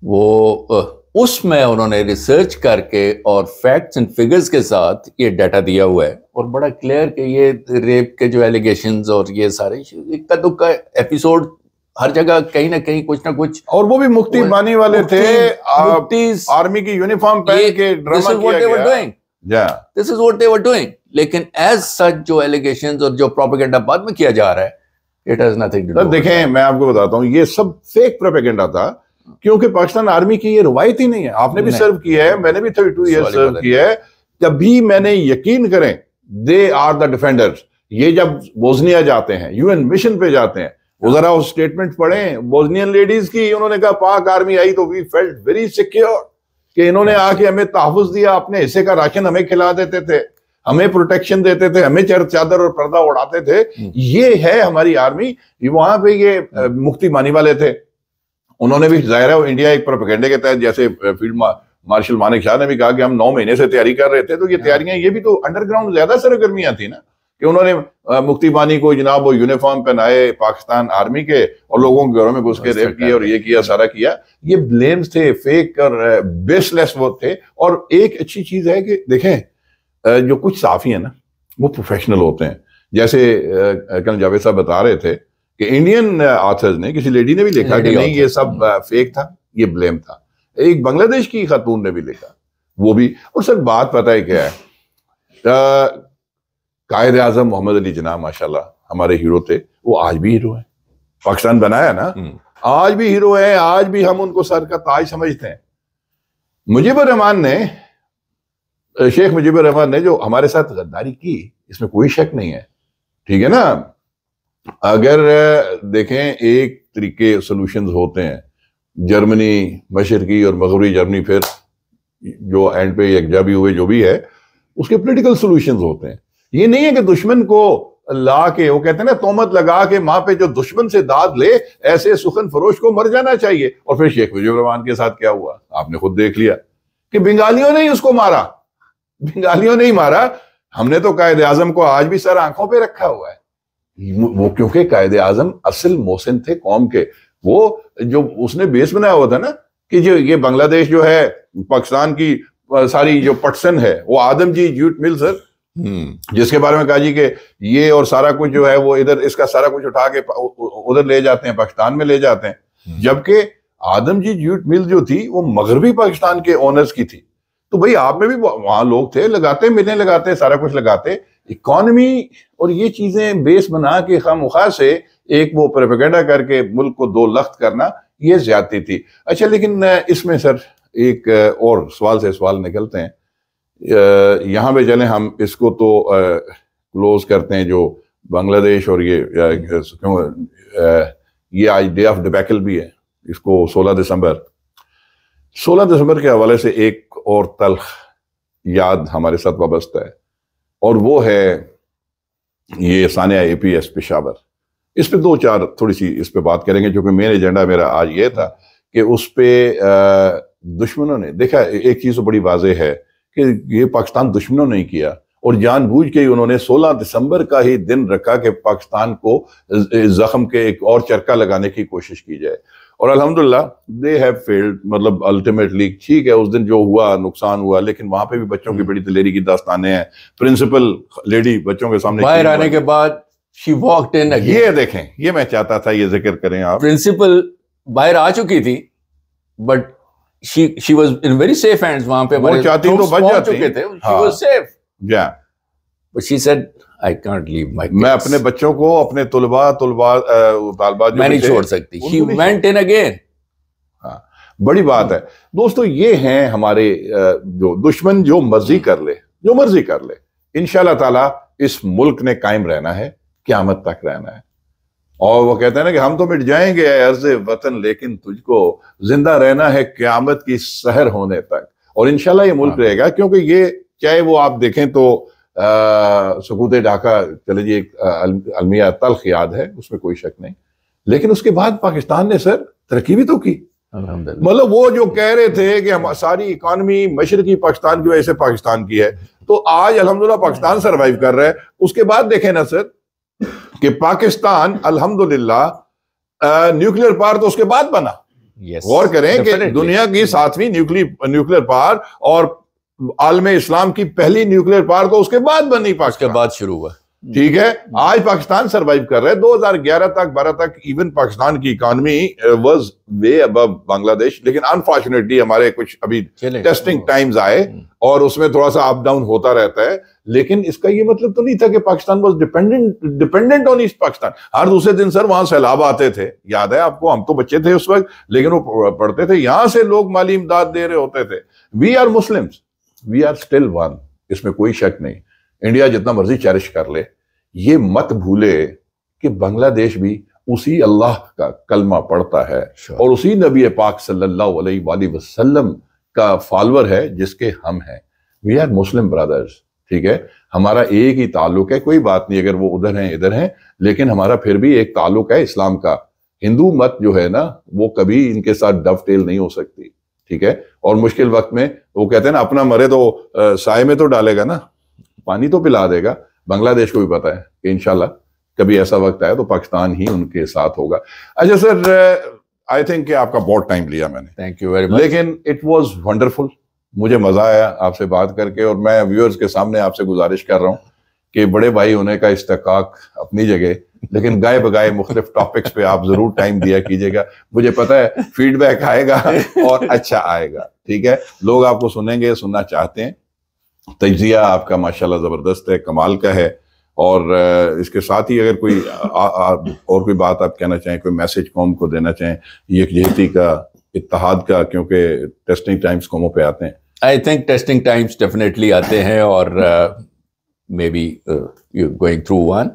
وہ اس میں انہوں نے ریسرچ کر کے اور فیکٹس اینڈ فگرز کے ساتھ یہ ڈیٹا دیا ہوا ہے, اور بڑا کلیئر کہ یہ ریپ کے جو ایلیگیشنز اور یہ سارے اکا دکا ایپیسوڈ ہر جگہ کہیں نہ کہیں کچھ نہ کچھ, اور وہ بھی مفتی بانی والے تھے, آرمی کی یونیفارم پہن کے ڈرامہ کیا گیا. This is what they were doing. لیکن ایز سچ جو ایلیگیشنز اور جو پروپیگنڈا بعد میں کیا جا رہا ہے, it has nothing to do. دیکھیں میں آپ کو بتاتا ہوں, یہ سب فیک پروپیگنڈا تھا, کیونکہ پاکستان آرمی کی یہ روایت ہی نہیں ہے. آپ نے بھی سرو کیا ہے, میں نے بھی 32 ایئر سرو کیا ہے, کبھی میں نے یقین کریں they are the defenders. یہ جب بوزنیا جاتے ہیں, UN مشن پہ جاتے ہیں, وہ ذرا وہ سٹیٹمنٹ پڑھیں بوزنین لیڈیز کی, انہوں نے کہا پاک آرمی آئی تو we felt very secure کہ انہوں نے آ کے ہمیں تحفظ دیا, اپنے حصے کا راشن ہمیں کھلا دیتے تھے, ہمیں پروٹیکشن دیتے تھے, ہمیں چادر اور پردہ اڑاتے تھے. یہ ہے ہماری آرمی. وہاں پہ یہ مفتی بانی والے تھے, انہوں نے بھی ظاہر ہے انڈیا ایک پروپیگنڈے کے تحت, جیسے فیلڈ مارشل مانک شاہ نے بھی کہا کہ ہم 9 مہینے سے تیاری کر رہے تھے, تو یہ تیاریاں یہ بھی تو انڈر گراؤنڈ زیادہ سرگرمیاں تھیں نا, کہ انہوں نے مفتی بانی کو جناب وہ یونیفارم پہنائے پاکستان آرمی کے, اور لوگوں کے گھروں میں گھس کے ریپ کیا اور یہ کیا سارا کیا. یہ بلیمز تھے فیک اور بیس لیس وہ تھے. اور ایک اچھی چیز ہے کہ دیکھیں جو کچھ صحافی ہیں نا وہ پروفیشنل ہوتے ہیں, جیسے کل جاوید صاحب بتا رہے تھے کہ انڈین آتھرز نے, کسی لیڈی نے بھی لکھا کہ نہیں یہ سب فیک تھا, یہ بلیم تھا. ایک بنگلہ دیش کی خاتون نے بھی لکھا, وہ بھی. اور سر بات پتہ ہے کیا ہے, قائد اعظم محمد علی جناح ماشاءاللہ ہمارے ہیرو تھے, وہ آج بھی ہیرو ہیں. پاکستان بنایا نا, آج بھی ہیرو ہیں, آج بھی ہم ان کو سر کا تاج سمجھتے ہیں. مجیب الرحمان نے, شیخ مجیب الرحمان نے جو ہمارے ساتھ غداری کی, اس میں کوئی شک نہیں ہے, ٹھیک ہے نا. اگر دیکھیں ایک طریقے سولوشنز ہوتے ہیں, جرمنی مشرقی اور مغربی جرمنی پھر جو اینڈ پہ یکجا بھی ہوئے جو بھی ہے اس کے پولیٹیکل سولوشنز ہوتے ہیں. یہ نہیں ہے کہ دشمن کو لا کے وہ کہتے ہیں نا تہمت لگا کے وہاں پہ جو دشمن سے داد لے ایسے سخن فروش کو مر جانا چاہیے. اور پھر شیخ مجیب الرحمان کے ساتھ کیا ہوا آپ نے خود دیکھ لیا کہ بنگالیوں نے ہی اس کو مارا, بنگالیوں نے ہی مارا. ہم نے تو قائد اعظم کو آج بھی سر آنکھوں پہ رکھا ہوا ہے, وہ کیونکہ قائد اعظم اصل محسن تھے قوم کے. وہ جو اس نے بیس بنایا ہوا تھا نا کہ جو یہ بنگلہ دیش جو ہے پاکستان کی ساری جو پٹسن ہے وہ آدم جی جوٹ مل سر جس کے بارے میں کہا جی کہ یہ اور سارا کچھ جو ہے وہ ادھر اس کا سارا کچھ اٹھا کے ادھر لے جاتے ہیں, پاکستان میں لے جاتے ہیں, جبکہ آدم جی جوٹ مل جو تھی وہ مغربی پاکستان کے اونرز کی تھی. تو بھئی آپ میں بھی وہاں لوگ تھے, لگاتے ملیں لگاتے سارا کچھ لگاتے. اکانومی اور یہ چیزیں بیس بنا کے خواہ سے ایک وہ پروپیگنڈا کر کے ملک کو دو لخت کرنا یہ زیادتی تھی. اچھا لیکن اس میں سر ایک اور سوال سے سوال نکلتے ہیں. یہاں پہ چلیں ہم اس کو تو کلوز کرتے ہیں جو بنگلہ دیش اور یہ آج ڈے آف ڈیبیکل بھی ہے, اس کو 16 دسمبر کے حوالے سے ایک اور تلخ یاد ہمارے ساتھ وابستہ ہے اور وہ ہے یہ سانحہ اے پی ایس پشاور. اس پہ دو چار تھوڑی سی اس پہ بات کریں گے کیونکہ مین ایجنڈا میرا آج یہ تھا کہ اس پہ دشمنوں نے دیکھا. ایک چیز تو بڑی واضح ہے کہ یہ پاکستان دشمنوں نے کیا اور جان بوجھ کے انہوں نے 16 دسمبر کا ہی دن رکھا کہ پاکستان کو زخم کے ایک اور چرکہ لگانے کی کوشش کی جائے. اور الحمدللہ they have failed, مطلب الٹیمیٹلی ٹھیک ہے اس دن جو ہوا نقصان ہوا, لیکن وہاں پہ بھی بچوں کی بڑی دلیری کی داستانیں ہیں. پرنسپل لیڈی بچوں کے سامنے باہر آنے کے بعد she walked in again. یہ دیکھیں, یہ میں چاہتا تھا یہ ذکر کریں آپ. پرنسپل باہر آ چکی تھی but she was in very safe hands. وہاں پہ وہ چاہتی تو بچ جاتی چکے تھے, she was safe. Yeah. But she said I can't leave my kids. میں اپنے بچوں کو اپنے طالبات میں نہیں چھوڑ سکتی. She went in again. ہاں بڑی بات ہے دوستو. یہ ہیں ہمارے جو دشمن جو مرضی کر لے انشاءاللہ تعالیٰ اس ملک نے قائم رہنا ہے, قیامت تک رہنا ہے. اور وہ کہتے ہیں نا کہ ہم تو مٹ جائیں گے اے عرض وطن لیکن تجھ کو زندہ رہنا ہے قیامت کی سحر ہونے تک. اور انشاءاللہ یہ ملک رہے گا کیونکہ یہ چاہے وہ آپ دیکھیں تو سکوت ڈھاکہ چلے جی ایک المیہ تلخ یاد ہے, اس میں کوئی شک نہیں, لیکن اس کے بعد پاکستان نے سر ترقی بھی تو کی. مطلب وہ جو کہہ رہے تھے کہ ہم ساری اکانومی مشرقی پاکستان کی وجہ سے پاکستان کی ہے, تو آج الحمدللہ پاکستان سروائیو کر رہا ہے. اس کے بعد دیکھیں نا سر کہ پاکستان الحمدللہ نیوکلیر پاور تو اس کے بعد بنا. غور کریں کہ دنیا کی 7ویں نیوکلیر پاور اور عالم اسلام کی پہلی نیوکلیر پاور تو اس کے بعد بنی, پاکستان کے بعد شروع ہوا. ٹھیک ہے, آج پاکستان سروائیو کر رہا ہے. 2011 تک 12 تک ایون پاکستان کی اکانومی واز وے ابو بنگلہ دیش, لیکن انفارچونیٹلی ہمارے کچھ ابھی ٹیسٹنگ ٹائمز آئے اور اس میں تھوڑا سا اپ ڈاؤن ہوتا رہتا ہے. لیکن اس کا یہ مطلب تو نہیں تھا کہ Pakistan was dependent on East Pakistan. ہر دوسرے دن سر وہاں سیلاب آتے تھے, یاد ہے آپ کو, ہم تو بچے تھے اس وقت لیکن وہ پڑھتے تھے, یہاں سے لوگ مالی امداد دے رہے ہوتے تھے. We are Muslims, we are still one, اس میں کوئی شک نہیں. انڈیا جتنا مرضی چیرش کر لے, یہ مت بھولے کہ بنگلہ دیش بھی اسی اللہ کا کلمہ پڑھتا ہے اور اسی نبی پاک صلی اللہ علیہ وآلہ وسلم کا فالور ہے جس کے ہم ہیں. We are Muslim brothers. ٹھیک ہے, ہمارا ایک ہی تعلق ہے, کوئی بات نہیں اگر وہ ادھر ہیں ادھر ہیں, لیکن ہمارا پھر بھی ایک تعلق ہے اسلام کا. ہندو مت جو ہے نا وہ کبھی ان کے ساتھ ڈو ٹیل نہیں ہو سکتی. ٹھیک ہے, اور مشکل وقت میں وہ کہتے ہیں نا اپنا مرے تو سائے میں تو ڈالے گا نا, پانی تو پلا دے گا. بنگلہ دیش کو بھی پتا ہے کہ انشاءاللہ کبھی ایسا وقت آئے تو پاکستان ہی ان کے ساتھ ہوگا. اچھا سر, آئی تھنک کہ آپ کا بہت ٹائم لیا میں نے, تھینک یو ویری مچ, لیکن اٹ واز ونڈرفل. مجھے مزہ آیا آپ سے بات کر کے, اور میں ویورز کے سامنے آپ سے گزارش کر رہا ہوں کہ بڑے بھائی ہونے کا استحقاق اپنی جگہ, لیکن گائے بگائے مختلف ٹاپکس پہ آپ ضرور ٹائم دیا کیجیے گا. مجھے پتا ہے فیڈ بیک آئے گا اور اچھا آئے گا. ٹھیک ہے, لوگ آپ کو سنیں گے, سننا چاہتے ہیں. تجزیہ آپ کا ماشاءاللہ زبردست ہے, کمال کا ہے. اور اس کے ساتھ ہی اگر کوئی اور کوئی بات آپ کہنا چاہیں, کوئی میسج قوم کو دینا چاہیں, یکجہتی کا, اتحاد کا, کیونکہ ٹیسٹنگ ٹائمز قوموں پہ آتے ہیں. I think testing times definitely آتے ہیں اور maybe you going through one,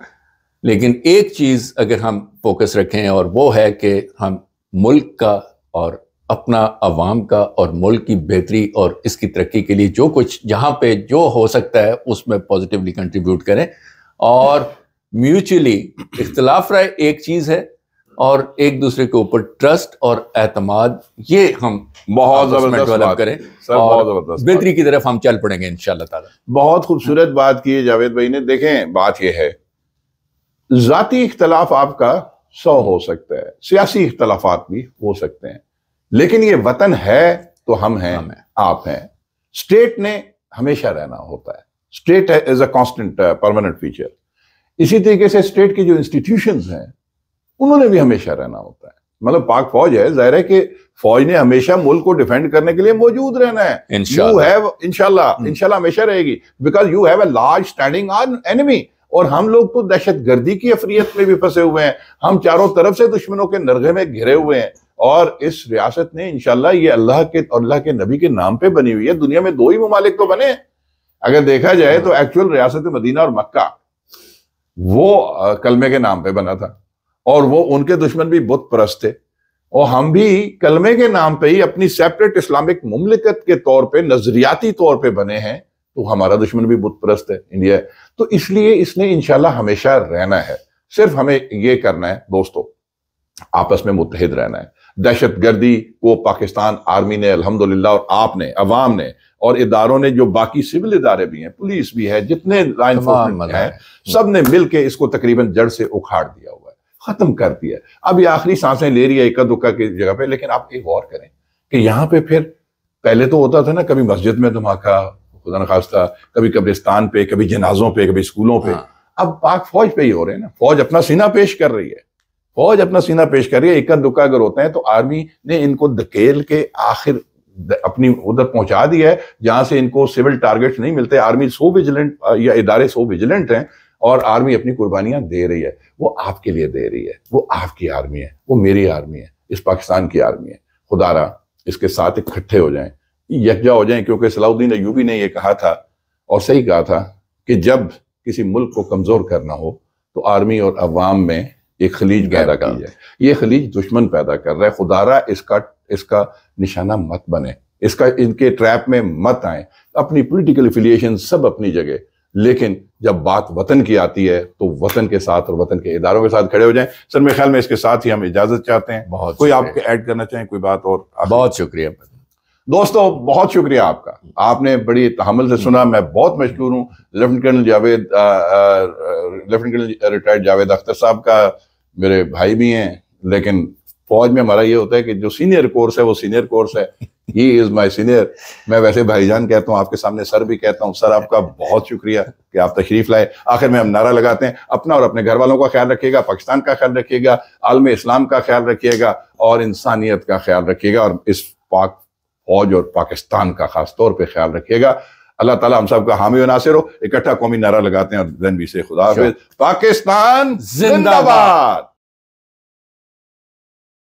لیکن ایک چیز اگر ہم فوکس رکھیں اور وہ ہے کہ ہم ملک کا اور اپنا عوام کا اور ملک کی بہتری اور اس کی ترقی کے لیے جو کچھ جہاں پہ جو ہو سکتا ہے اس میں پازیٹیولی کنٹریبیوٹ کریں، اور میوچلی اختلاف رائے ایک چیز ہے، اور ایک دوسرے کے اوپر ٹرسٹ اور اعتماد یہ ہم بہت زبردست ڈیولپ کریں بہت زبردست بہتری کی طرف ہم چل پڑیں گے انشاءاللہ تعالی۔ بہت خوبصورت بات کی ہے جاوید بھائی نے۔ دیکھیں بات یہ ہے، ذاتی اختلاف آپ کا 100 ہو سکتا ہے، سیاسی اختلافات بھی ہو سکتے ہیں، لیکن یہ وطن ہے تو ہم ہیں، آپ ہیں۔ اسٹیٹ نے ہمیشہ رہنا ہوتا ہے، state is a constant permanent feature. اسی طریقے سے اسٹیٹ کی جو انسٹیٹیوشنز ہیں انہوں نے بھی ہمیشہ رہنا ہوتا ہے۔ مطلب پاک فوج ہے، ظاہر ہے کہ فوج نے ہمیشہ ملک کو ڈیفینڈ کرنے کے لیے موجود رہنا ہے، انشاءاللہ ہمیشہ رہے گی، because you have a large standing enemy. اور ہم لوگ تو دہشت گردی کی افریت میں بھی پھنسے ہوئے ہیں، ہم چاروں طرف سے دشمنوں کے نرغے میں گھرے ہوئے ہیں، اور اس ریاست نے انشاءاللہ یہ اللہ کے نبی کے نام پہ بنی ہوئی ہے۔ دنیا میں 2 ہی ممالک تو بنے ہیں اگر دیکھا جائے تو، ایکچوئل ریاست مدینہ اور مکہ وہ کلمے کے نام پہ بنا تھا، اور وہ ان کے دشمن بھی بت پرست تھے، اور ہم بھی کلمے کے نام پہ ہی اپنی سیپریٹ اسلامک مملکت کے طور پہ نظریاتی طور پہ بنے ہیں، تو ہمارا دشمن بھی بت پرست ہے، انڈیا ہے۔ تو اس لیے اس نے انشاءاللہ ہمیشہ رہنا ہے، صرف ہمیں یہ کرنا ہے دوستو، آپس میں متحد رہنا ہے۔ دہشت گردی کو پاکستان آرمی نے الحمدللہ، اور آپ نے، عوام نے، اور اداروں نے جو باقی سول ادارے بھی ہیں، پولیس بھی ہے، جتنے لا انفورسمنٹ ہیں، سب نے مل کے اس کو تقریباً جڑ سے اکھاڑ دیا ہوا ہے، ختم کر دیا ہے۔ اب یہ آخری سانسیں لے رہی ہے اکا دکا کی جگہ پہ، لیکن آپ ایک غور کریں کہ یہاں پہ پھر پہلے تو ہوتا تھا نا، کبھی مسجد میں دھماکہ خدا نخواستہ، کبھی قبرستان پہ، کبھی جنازوں پہ، کبھی اسکولوں پہ۔ اب پاک فوج پہ ہی ہو رہے ہیں نا، فوج اپنا سینہ پیش کر رہی ہے، فوج اپنا سینہ پیش کر رہی ہے۔ اکا دکا اگر ہوتے ہیں تو آرمی نے ان کو دھکیل کے آخر اپنی ادھر پہنچا دیا ہے جہاں سے ان کو سول ٹارگیٹس نہیں ملتے۔ آرمی سو ویجیلنٹ، یا ادارے سو ویجیلنٹ ہیں، اور آرمی اپنی قربانیاں دے رہی ہے۔ وہ آپ کے لیے دے رہی ہے، وہ آپ کی آرمی ہے، وہ میری آرمی ہے، اس پاکستان کی آرمی ہے۔ خدا را اس کے ساتھ اکٹھے ہو جائیں، یکجا ہو جائیں، کیونکہ صلاح الدین ایوبی نے یہ کہا تھا، اور صحیح کہا تھا، کہ جب کسی ملک کو کمزور کرنا ہو تو آرمی اور عوام میں ایک خلیج پیدا کی جائے۔ یہ خلیج دشمن پیدا کر رہا ہے، خدا را اس کا نشانہ مت بنے، ان کے ٹریپ میں مت آئیں۔ اپنی پولیٹیکل افیلیشن سب اپنی جگہ، لیکن جب بات وطن کی آتی ہے تو وطن کے ساتھ اور وطن کے اداروں کے ساتھ کھڑے ہو جائیں۔ سر میرے خیال میں اس کے ساتھ ہی ہم اجازت چاہتے ہیں۔ کوئی آپ کے ایڈ کرنا چاہیں کوئی بات؟ اور بہت شکریہ دوستو، بہت شکریہ آپ کا، آپ نے بڑی تحمل سے سنا، میں بہت مشکور ہوں lieutenant colonel retired Javed Akhtar صاحب کا، میرے بھائی بھی ہیں، لیکن فوج میں ہمارا یہ ہوتا ہے کہ جو سینئر کورس ہے وہ سینئر کورس ہے، ہی از مائی سینئر۔ میں ویسے بھائی جان کہتا ہوں، آپ کے سامنے سر بھی کہتا ہوں۔ سر آپ کا بہت شکریہ کہ آپ تشریف لائے۔ آخر میں ہم نعرہ لگاتے ہیں، اپنا اور اپنے گھر والوں کا خیال رکھیے گا، پاکستان کا خیال رکھیے گا، عالم اسلام کا خیال رکھیے گا، اور انسانیت کا خیال رکھیے گا، اور اس پاک فوج اور پاکستان کا خاص طور پہ خیال رکھیے گا۔ اللہ تعالیٰ ہم سب کا حامی و ناصر ہو۔ اکٹھا قومی نعرہ لگاتے ہیں، اور دین بھی سے خدا حافظ، پاکستان زندہ باد۔